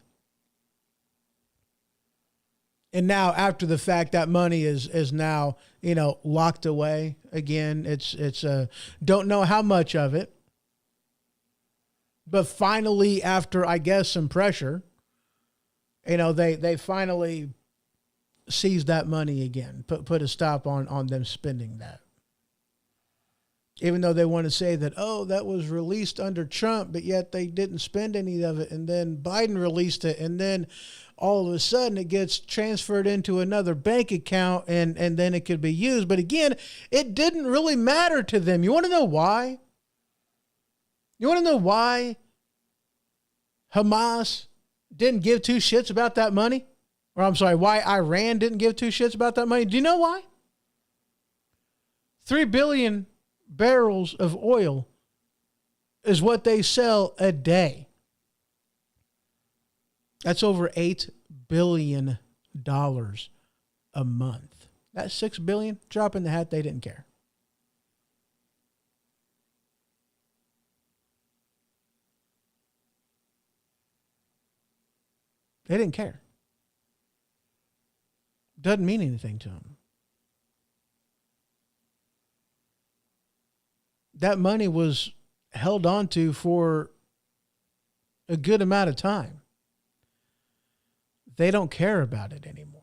And now, after the fact, that money is now, locked away again. It's don't know how much of it, but finally, after I guess some pressure, they finally seized that money again. Put a stop on them spending that. Even though they want to say that, oh, that was released under Trump, but yet they didn't spend any of it. And then Biden released it. And then all of a sudden it gets transferred into another bank account and then it could be used. But again, it didn't really matter to them. You want to know why? You want to know why Hamas didn't give two shits about that money? Or I'm sorry, why Iran didn't give two shits about that money? Do you know why? 3 billion barrels of oil is what they sell a day. That's over $8 billion a month. That's $6 billion. Drop in the hat. They didn't care. They didn't care. Doesn't mean anything to them. That money was held on to for a good amount of time. They don't care about it anymore.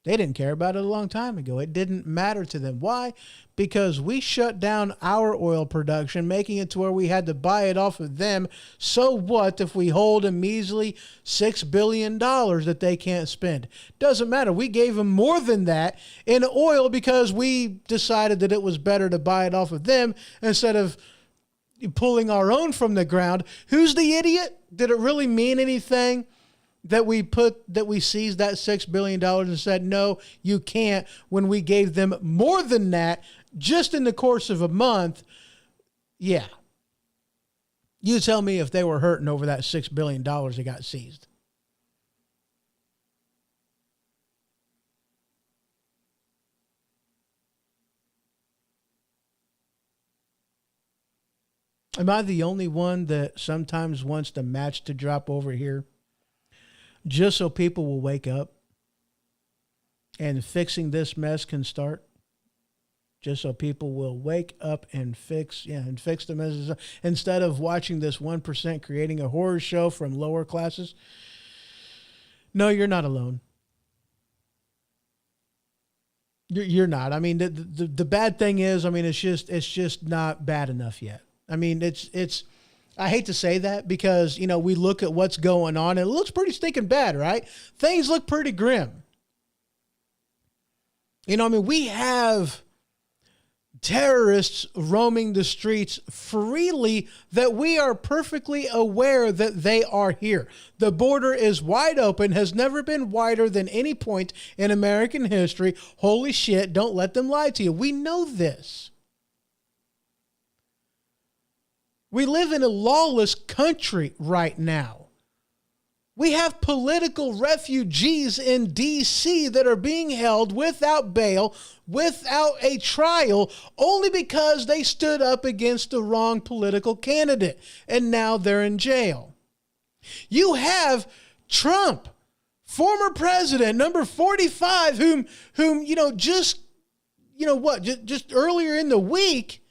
They didn't care about it a long time ago. It didn't matter to them. Why? Because we shut down our oil production, making it to where we had to buy it off of them. So what if we hold a measly $6 billion that they can't spend? Doesn't matter. We gave them more than that in oil because we decided that it was better to buy it off of them instead of pulling our own from the ground. Who's the idiot? Did it really mean anything that we seized that $6 billion and said, no, you can't, when we gave them more than that just in the course of a month? Yeah. You tell me if they were hurting over that $6 billion that got seized. Am I the only one that sometimes wants the match to drop over here just so people will wake up and fixing this mess can start? Just so people will wake up and fix the mess instead of watching this 1% creating a horror show from lower classes. No, you're not alone. You're not. I mean, the bad thing is, I mean, it's just not bad enough yet. I mean, it's I hate to say that because, we look at what's going on and it looks pretty stinking bad, right? Things look pretty grim. We have terrorists roaming the streets freely that we are perfectly aware that they are here. The border is wide open, has never been wider than any point in American history. Holy shit, don't let them lie to you. We know this. We live in a lawless country right now. We have political refugees in D.C. that are being held without bail, without a trial, only because they stood up against the wrong political candidate, and now they're in jail. You have Trump, former president, number 45, whom just earlier in the week,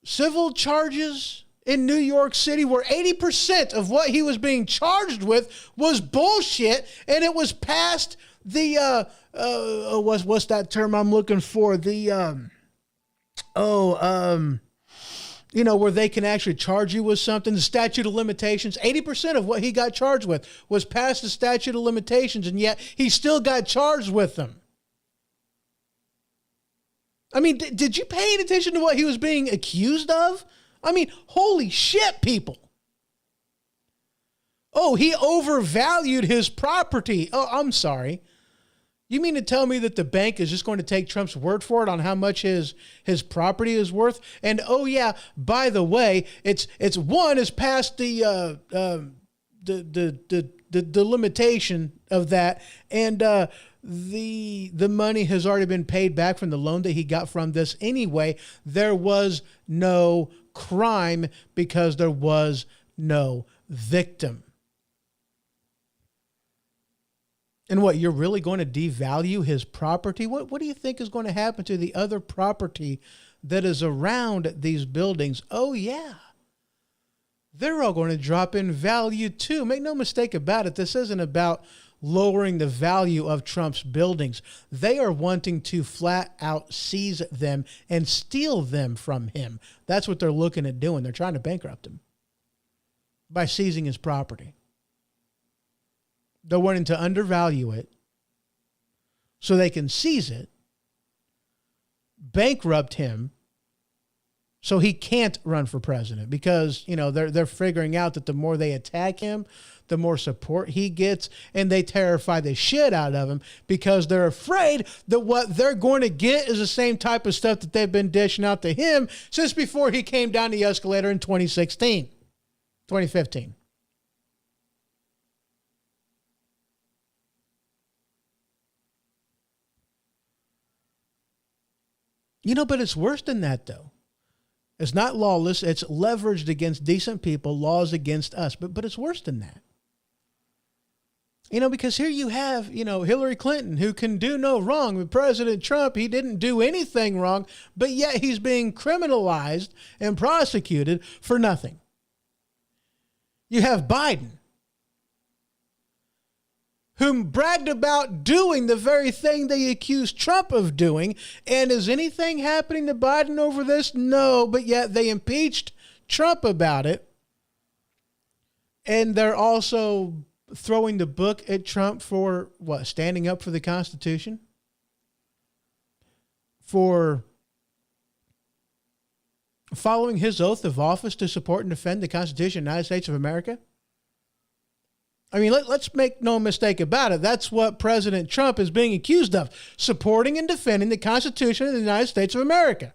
civil charges in New York City where 80% of what he was being charged with was bullshit, and it was past the what's that term I'm looking for? Where they can actually charge you with something, the statute of limitations. 80% of what he got charged with was past the statute of limitations, and yet he still got charged with them. I mean, did you pay any attention to what he was being accused of? I mean, holy shit, people. Oh, he overvalued his property. Oh, I'm sorry. You mean to tell me that the bank is just going to take Trump's word for it on how much his property is worth? And oh yeah, by the way, it's past the limitation of that, and the money has already been paid back from the loan that he got from this anyway. There was no crime because there was no victim. And what, you're really going to devalue his property? What do you think is going to happen to the other property that is around these buildings? Oh, yeah. They're all going to drop in value too. Make no mistake about it. This isn't about lowering the value of Trump's buildings. They are wanting to flat out seize them and steal them from him. That's what they're looking at doing. They're trying to bankrupt him by seizing his property. They're wanting to undervalue it so they can seize it, bankrupt him so he can't run for president, because, they're figuring out that the more they attack him, the more support he gets, and they terrify the shit out of him because they're afraid that what they're going to get is the same type of stuff that they've been dishing out to him since before he came down the escalator in 2015. But it's worse than that, though. It's not lawless. It's leveraged against decent people, laws against us. But it's worse than that. Because here you have, Hillary Clinton, who can do no wrong. With President Trump, he didn't do anything wrong, but yet he's being criminalized and prosecuted for nothing. You have Biden, whom bragged about doing the very thing they accused Trump of doing. And is anything happening to Biden over this? No, but yet they impeached Trump about it. And they're also throwing the book at Trump for what? Standing up for the Constitution? For following his oath of office to support and defend the Constitution of the United States of America? I mean, let's make no mistake about it. That's what President Trump is being accused of, supporting and defending the Constitution of the United States of America.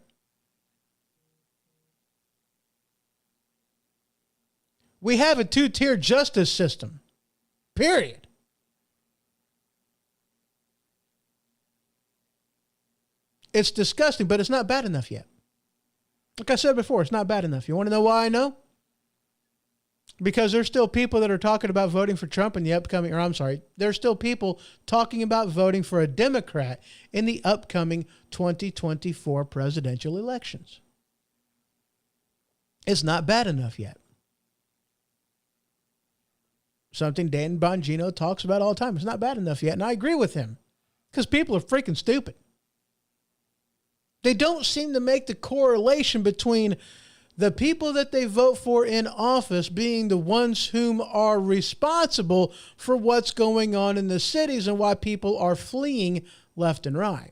We have a two-tier justice system, period. It's disgusting, but it's not bad enough yet. Like I said before, it's not bad enough. You want to know why I know? Because there's still people that are talking about voting for Trump in the upcoming, there's still people talking about voting for a Democrat in the upcoming 2024 presidential elections. It's not bad enough yet. Something Dan Bongino talks about all the time. It's not bad enough yet, and I agree with him, because people are freaking stupid. They don't seem to make the correlation between the people that they vote for in office being the ones whom are responsible for what's going on in the cities and why people are fleeing left and right.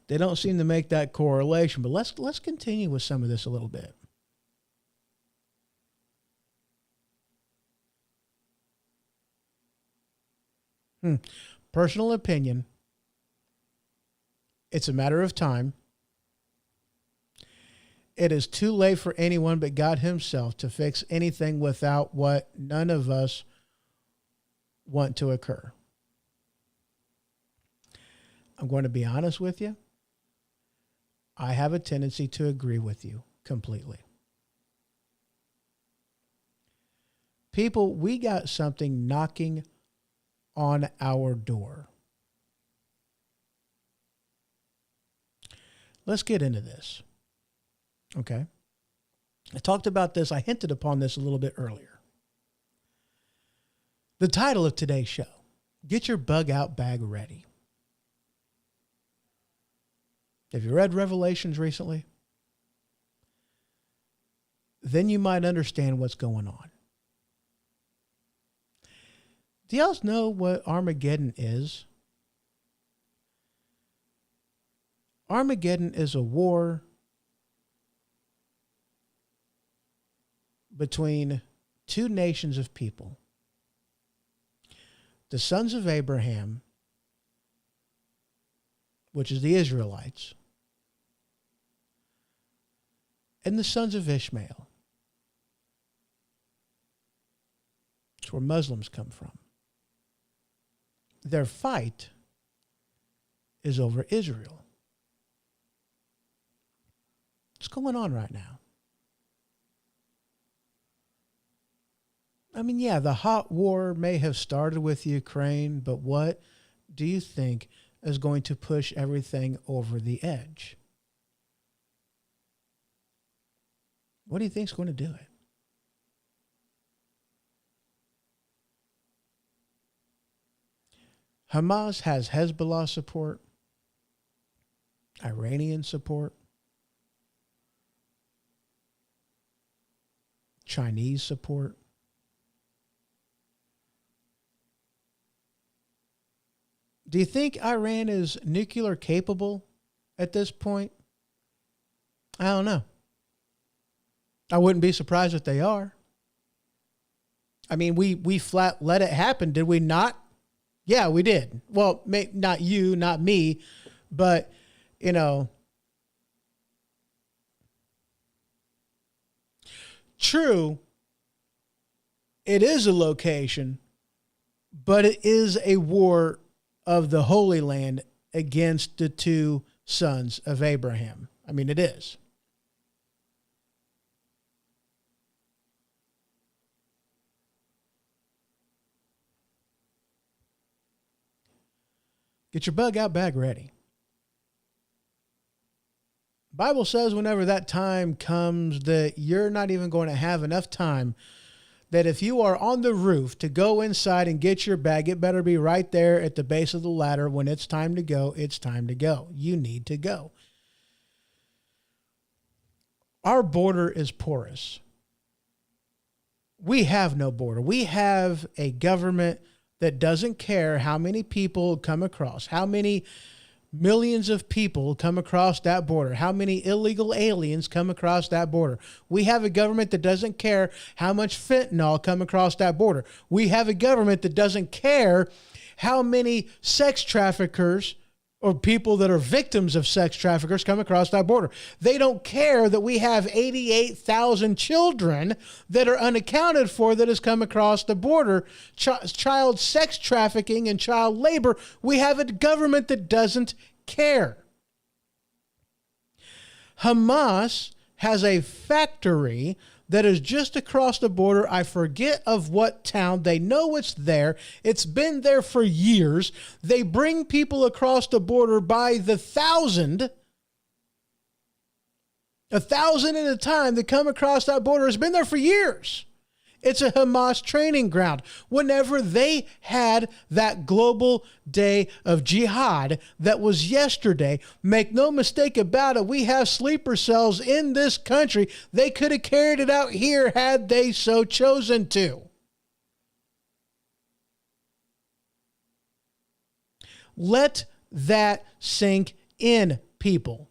They don't seem to make that correlation, but let's continue with some of this a little bit. Personal opinion. It's a matter of time. it is too late for anyone but God himself to fix anything without what none of us want to occur. I'm going to be honest with you. I have a tendency to agree with you completely. People, we got something knocking on our door. Let's get into this. Okay. I talked about this. I hinted upon this a little bit earlier. The title of today's show, Get Your Bug Out Bag Ready. Have you read Revelations recently? Then you might understand what's going on. Do y'all know what Armageddon is? Armageddon is a war between two nations of people. The sons of Abraham, which is the Israelites, and the sons of Ishmael. It's where Muslims come from. Their fight is over Israel. What's going on right now? I mean, yeah, the hot war may have started with Ukraine, but what do you think is going to push everything over the edge? What do you think is going to do it? Hamas has Hezbollah support, Iranian support, Chinese support. Do you think Iran is nuclear capable at this point? I don't know. I wouldn't be surprised if they are. I mean, we flat let it happen, did we not? Yeah, we did. Well, not you, not me, but, you know. True, it is a location, but it is a war of the Holy Land against the two sons of Abraham. I mean, it is. Get your bug out bag ready. Bible says whenever that time comes that you're not even going to have enough time, that if you are on the roof to go inside and get your bag, it better be right there at the base of the ladder. When it's time to go, it's time to go. You need to go. Our border is porous. We have no border. We have a government that doesn't care how many people come across, how many millions of people come across that border, how many illegal aliens come across that border. We have a government that doesn't care how much fentanyl come across that border. We have a government that doesn't care how many sex traffickers or people that are victims of sex traffickers come across that border. They don't care that we have 88,000 children that are unaccounted for that has come across the border. Child sex trafficking and child labor. We have a government that doesn't care. Hamas has a factory that is just across the border. I forget of what town. They know it's there. It's been there for years. They bring people across the border by the 1,000. 1,000 at a time that come across that border. Has been there for years. It's a Hamas training ground. Whenever they had that global day of jihad that was yesterday, make no mistake about it, we have sleeper cells in this country. They could have carried it out here had they so chosen to. Let that sink in, people.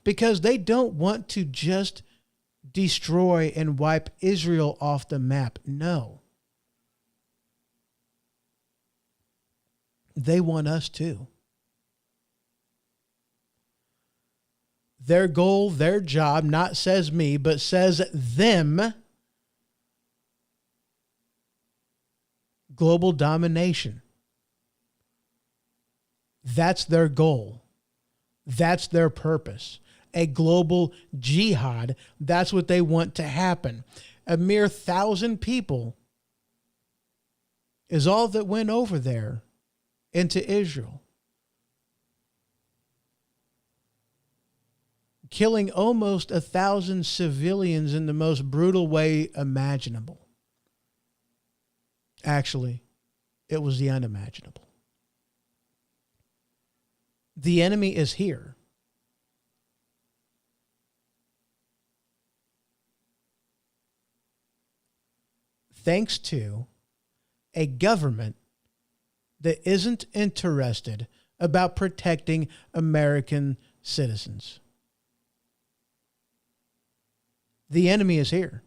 Because they don't want to just destroy and wipe Israel off the map. No. They want us to. Their goal, their job, not says me, but says them, global domination. That's their goal. That's their purpose. A global jihad. That's what they want to happen. A mere 1,000 people is all that went over there into Israel, killing almost 1,000 civilians in the most brutal way imaginable. Actually, it was the unimaginable. The enemy is here. Thanks to a government that isn't interested about protecting American citizens. The enemy is here.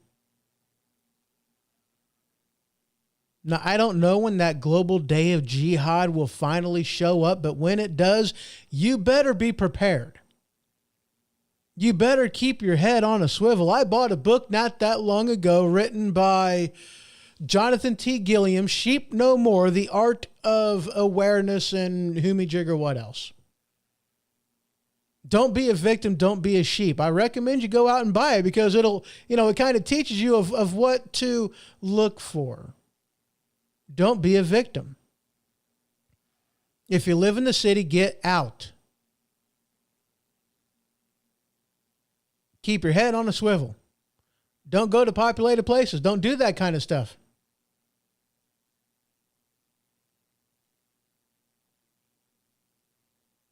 Now, I don't know when that global day of jihad will finally show up, but when it does, you better be prepared. You better keep your head on a swivel. I bought a book not that long ago written by Jonathan T. Gilliam, Sheep No More, The Art of Awareness, and whomijigger what else. Don't be a victim, don't be a sheep. I recommend you go out and buy it because it'll, it kind of teaches you of what to look for. Don't be a victim. If you live in the city, get out. Keep your head on a swivel. Don't go to populated places. Don't do that kind of stuff.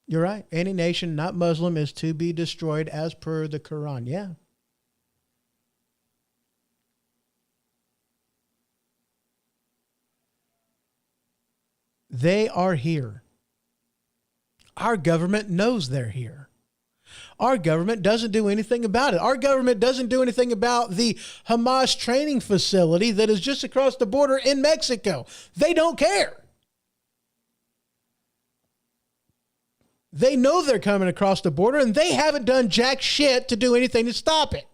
You're right. Any nation not Muslim is to be destroyed as per the Quran. Yeah. They are here. Our government knows they're here. Our government doesn't do anything about it. Our government doesn't do anything about the Hamas training facility that is just across the border in Mexico. They don't care. They know they're coming across the border and they haven't done jack shit to do anything to stop it.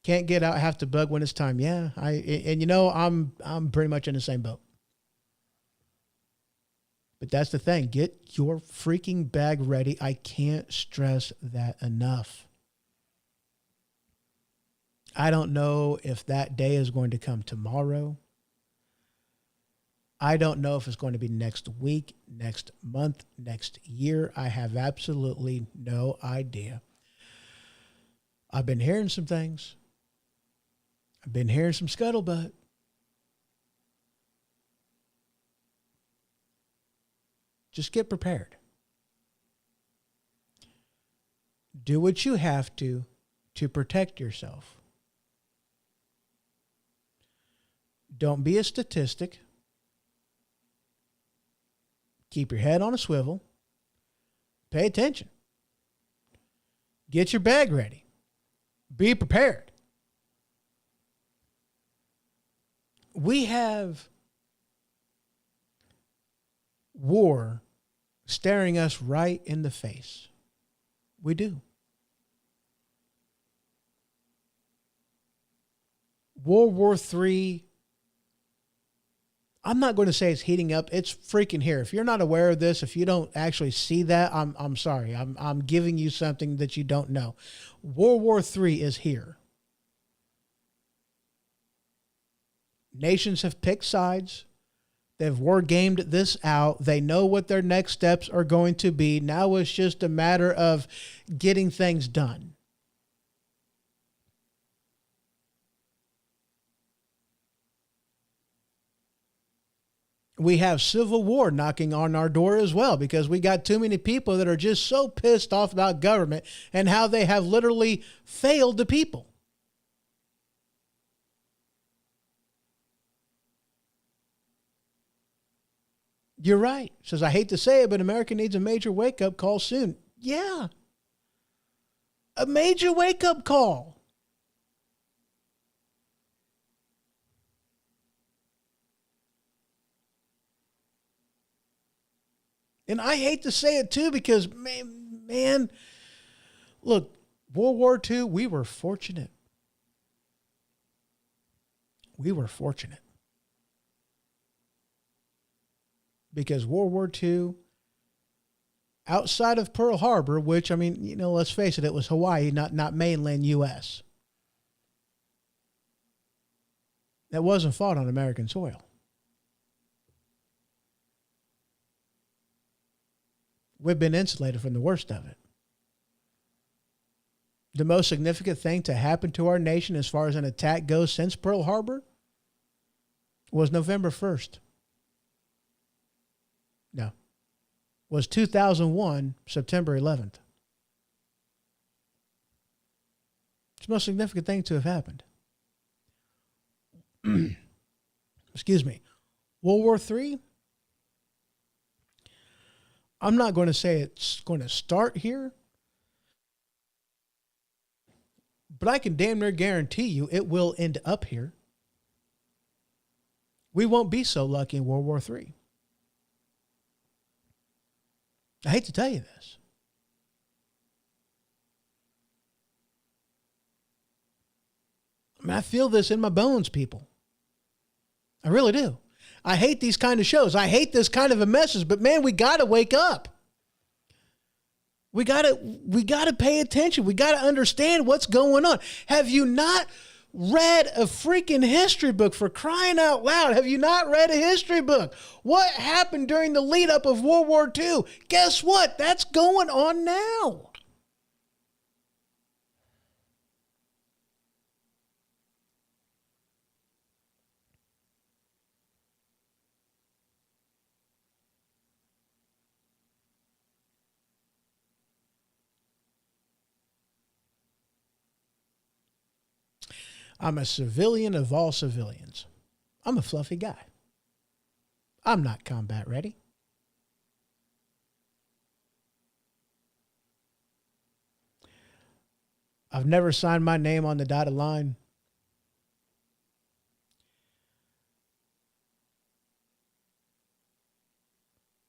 Can't get out, have to bug when it's time. Yeah, I'm pretty much in the same boat. But that's the thing. Get your freaking bag ready. I can't stress that enough. I don't know if that day is going to come tomorrow. I don't know if it's going to be next week, next month, next year. I have absolutely no idea. I've been hearing some things. I've been hearing some scuttlebutt. Just get prepared. Do what you have to protect yourself. Don't be a statistic. Keep your head on a swivel. Pay attention. Get your bag ready. Be prepared. We have war staring us right in the face. We do. World War III, I'm not going to say it's heating up. It's freaking here. If you're not aware of this, if you don't actually see that, I'm sorry. I'm giving you something that you don't know. World War III is here. Nations have picked sides. They've war gamed this out. They know what their next steps are going to be. Now it's just a matter of getting things done. We have civil war knocking on our door as well because we got too many people that are just so pissed off about government and how they have literally failed the people. You're right. Says, I hate to say it, but America needs a major wake-up call soon. Yeah. A major wake-up call. And I hate to say it too, because man, look, World War II, we were fortunate. We were fortunate. Because World War II, outside of Pearl Harbor, which, I mean, you know, let's face it, it was Hawaii, not mainland U.S. That wasn't fought on American soil. We've been insulated from the worst of it. The most significant thing to happen to our nation as far as an attack goes since Pearl Harbor was November 1st. No. Was 2001, September 11th. It's the most significant thing to have happened. Excuse me. World War III, I'm not going to say it's going to start here, but I can damn near guarantee you it will end up here. We won't be so lucky in World War III. I hate to tell you this. I mean, I feel this in my bones, people. I really do. I hate these kind of shows. I hate this kind of a message, but man, we got to wake up. We got to pay attention. We got to understand what's going on. Have you not read a freaking history book, for crying out loud? Have you not read a history book? What happened during the lead up of World War II? Guess what? That's going on now. I'm a civilian of all civilians. I'm a fluffy guy. I'm not combat ready. I've never signed my name on the dotted line.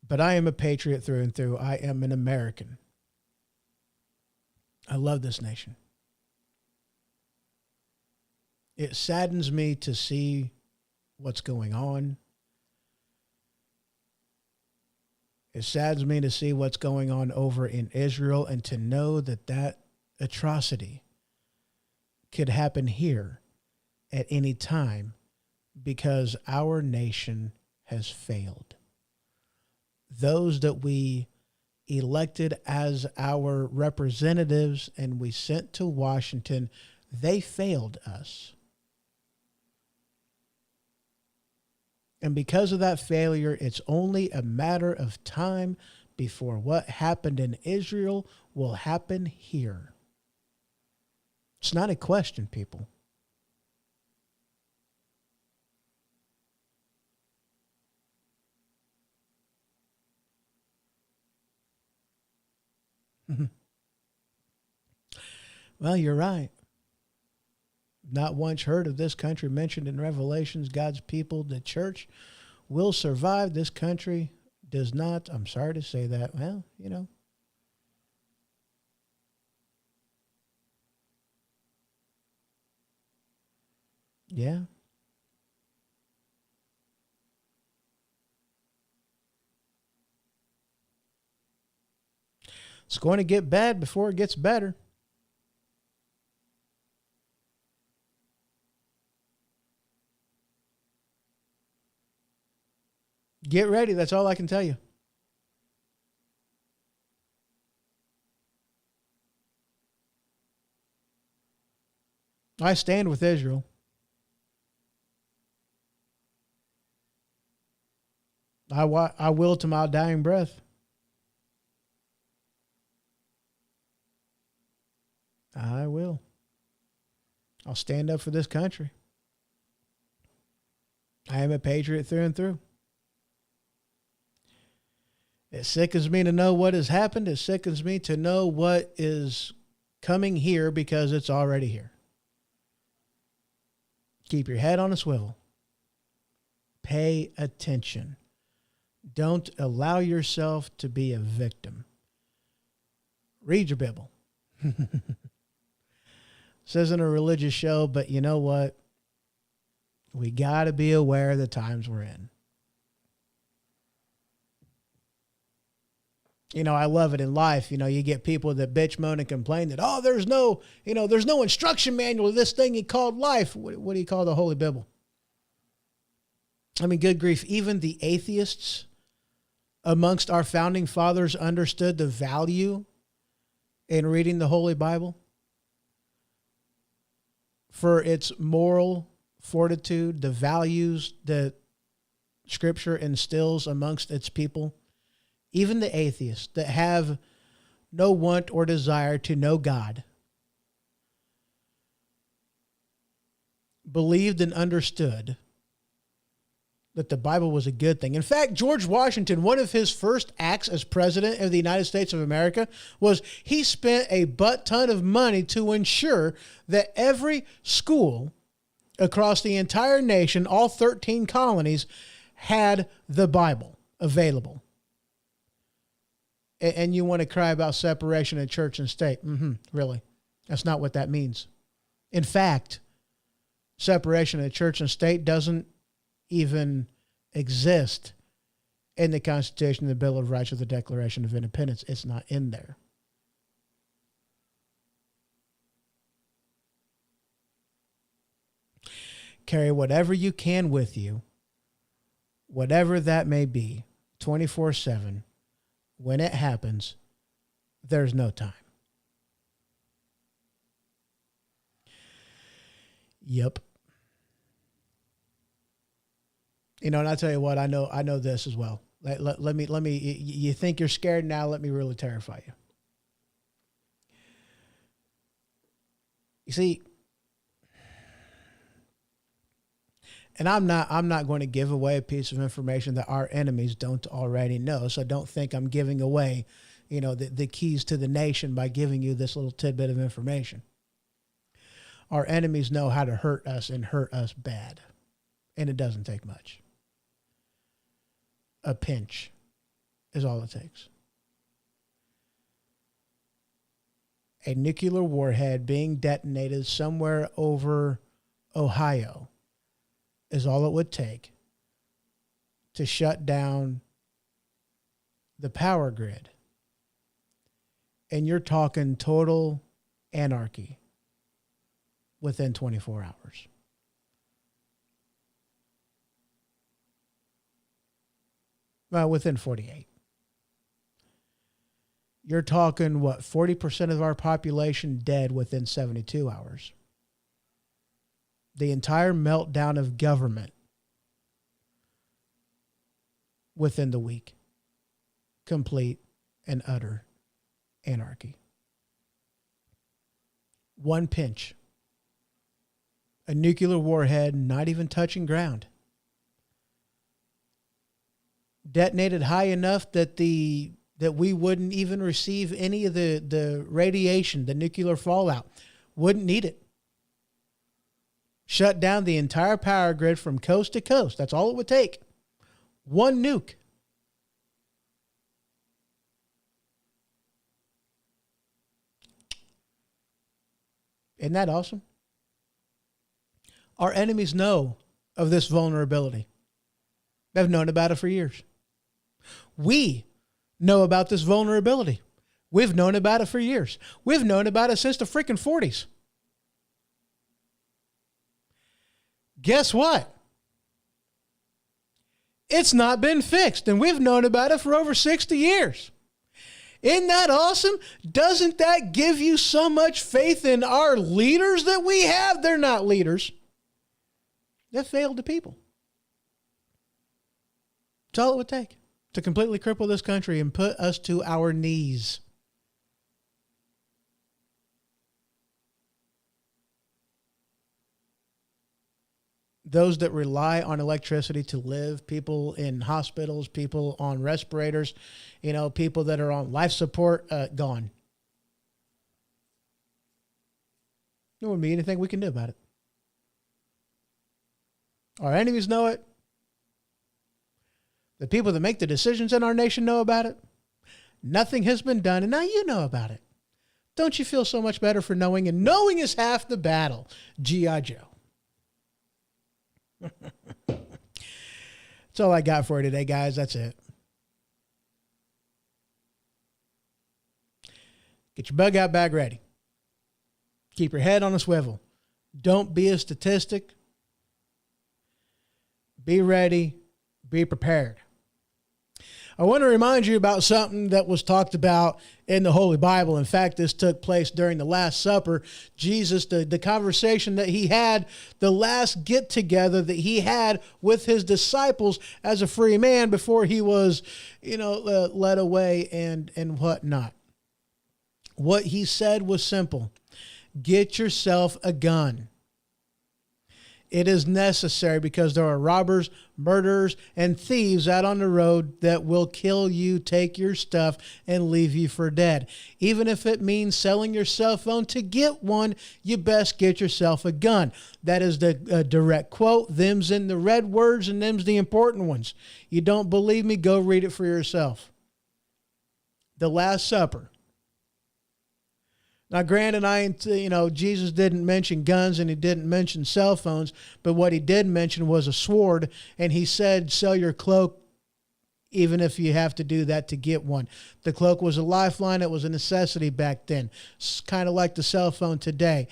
But I am a patriot through and through. I am an American. I love this nation. It saddens me to see what's going on. It saddens me to see what's going on over in Israel, and to know that that atrocity could happen here at any time, because our nation has failed. Those that we elected as our representatives and we sent to Washington, they failed us. And because of that failure, it's only a matter of time before what happened in Israel will happen here. It's not a question, people. Well, you're right. Not once heard of this country mentioned in Revelations. God's people, the church, will survive. This country does not. I'm sorry to say that. Well, you know. Yeah. It's going to get bad before it gets better. Get ready. That's all I can tell you. I stand with Israel. I will to my dying breath. I will. I'll stand up for this country. I am a patriot through and through. It sickens me to know what has happened. It sickens me to know what is coming here, because it's already here. Keep your head on a swivel. Pay attention. Don't allow yourself to be a victim. Read your Bible. This isn't a religious show, but you know what? We got to be aware of the times we're in. You know, I love it in life. You know, you get people that bitch, moan, and complain that, oh, there's no instruction manual of this thing he called life. What do you call the Holy Bible? I mean, good grief. Even the atheists amongst our founding fathers understood the value in reading the Holy Bible for its moral fortitude, the values that Scripture instills amongst its people. Even the atheists that have no want or desire to know God believed and understood that the Bible was a good thing. In fact, George Washington, one of his first acts as president of the United States of America was he spent a butt ton of money to ensure that every school across the entire nation, all 13 colonies, had the Bible available. And you want to cry about separation of church and state. Really? That's not what that means. In fact, separation of church and state doesn't even exist in the Constitution, the Bill of Rights, or the Declaration of Independence. It's not in there. Carry whatever you can with you, whatever that may be, 24/7. When it happens, there's no time. Yep. You know, and I'll tell you what, I know this as well. Let me, you think you're scared now, let me really terrify you. You see, and I'm not going to give away a piece of information that our enemies don't already know. So don't think I'm giving away, you know, the keys to the nation by giving you this little tidbit of information. Our enemies know how to hurt us and hurt us bad. And it doesn't take much. A pinch is all it takes. A nuclear warhead being detonated somewhere over Ohio is all it would take to shut down the power grid. And you're talking total anarchy within 24 hours. Well, within 48. You're talking, 40% of our population dead within 72 hours. The entire meltdown of government within the week. Complete and utter anarchy. One pinch. A nuclear warhead not even touching ground. Detonated high enough that we wouldn't even receive any of the radiation, the nuclear fallout. Wouldn't need it. Shut down the entire power grid from coast to coast. That's all it would take. One nuke. Isn't that awesome? Our enemies know of this vulnerability. They've known about it for years. We know about this vulnerability. We've known about it for years. We've known about it since the freaking 40s. Guess what? It's not been fixed, and we've known about it for over 60 years. Isn't that awesome? Doesn't that give you so much faith in our leaders that we have? They're not leaders. They failed the people. That's all it would take to completely cripple this country and put us to our knees. Those that rely on electricity to live, people in hospitals, people on respirators, people that are on life support, gone. There wouldn't be anything we can do about it. Our enemies know it. The people that make the decisions in our nation know about it. Nothing has been done, and now you know about it. Don't you feel so much better for knowing? And knowing is half the battle. G.I. Joe. That's all I got for you today, guys. That's it. Get your bug out bag ready. Keep your head on a swivel. Don't be a statistic. Be ready. Be prepared. I want to remind you about something that was talked about in the Holy Bible. In fact, this took place during the Last Supper. Jesus, the conversation that he had, the last get-together that he had with his disciples as a free man before he was, led away and whatnot. What he said was simple. Get yourself a gun. It is necessary because there are robbers, murderers, and thieves out on the road that will kill you, take your stuff, and leave you for dead. Even if it means selling your cell phone to get one, you best get yourself a gun. That is the direct quote. Them's in the red words and them's the important ones. You don't believe me? Go read it for yourself. The Last Supper. Now, granted, Jesus didn't mention guns and he didn't mention cell phones, but what he did mention was a sword, and he said, sell your cloak even if you have to do that to get one. The cloak was a lifeline. It was a necessity back then. It's kind of like the cell phone today.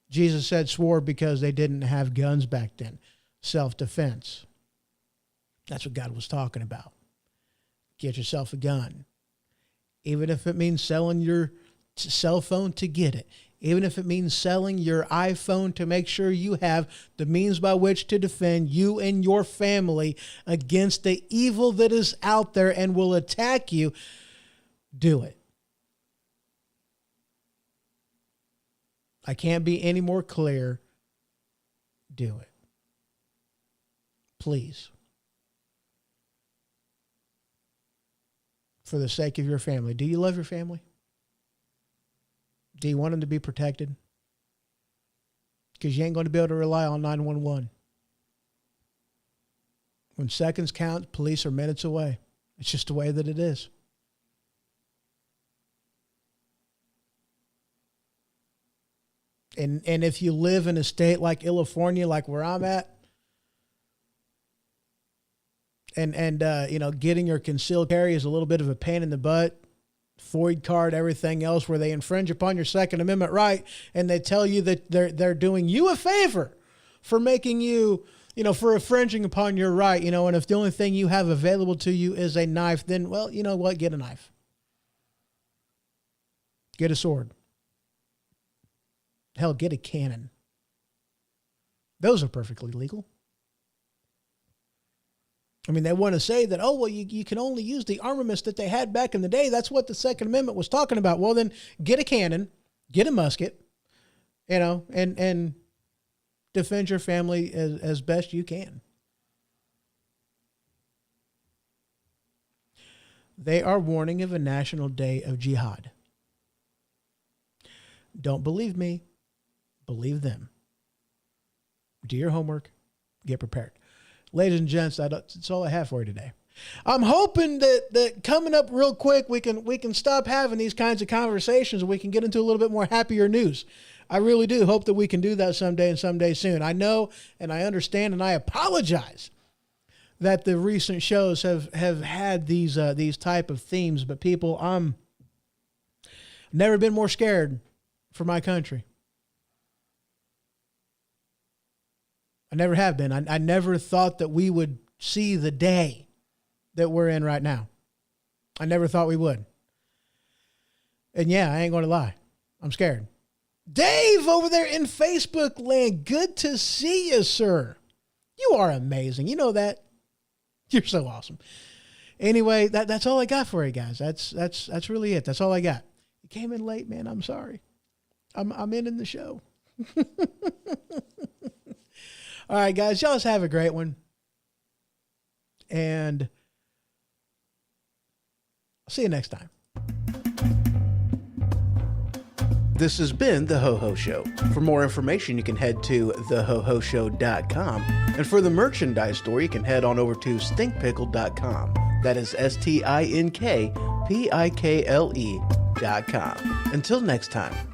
Jesus said sword because they didn't have guns back then. Self-defense. That's what God was talking about. Get yourself a gun. Even if it means selling your cell phone to get it. Even if it means selling your iPhone to make sure you have the means by which to defend you and your family against the evil that is out there and will attack you, do it. I can't be any more clear. Do it. Please. For the sake of your family. Do you love your family? Do you want them to be protected? Because you ain't going to be able to rely on 911. When seconds count, police are minutes away. It's just the way that it is. And if you live in a state like California, like where I'm at, and getting your concealed carry is a little bit of a pain in the butt. FOID card, everything else, where they infringe upon your Second Amendment right, and they tell you that they're doing you a favor for making you, for infringing upon your right, and if the only thing you have available to you is a knife, then, well, you know what? Get a knife. Get a sword. Hell, get a cannon. Those are perfectly legal. I mean, they want to say that, you can only use the armaments that they had back in the day. That's what the Second Amendment was talking about. Well, then get a cannon, get a musket, and defend your family as best you can. They are warning of a national day of jihad. Don't believe me. Believe them. Do your homework. Get prepared. Ladies and gents, that's all I have for you today. I'm hoping that coming up real quick, we can stop having these kinds of conversations and we can get into a little bit more happier news. I really do hope that we can do that someday and someday soon. I know and I understand and I apologize that the recent shows have had these type of themes, but people, I'm never been more scared for my country. I never have been. I never thought that we would see the day that we're in right now. I never thought we would. And yeah, I ain't going to lie. I'm scared. Dave over there in Facebook land, good to see you, sir. You are amazing. You know that? You're so awesome. Anyway, that's all I got for you guys. That's really it. That's all I got. You came in late, man. I'm sorry. I'm ending the show. All right, guys, y'all just have a great one. And I'll see you next time. This has been The Ho Ho Show. For more information, you can head to thehohoshow.com. And for the merchandise store, you can head on over to stinkpickle.com. That is stinkpikle.com. Until next time.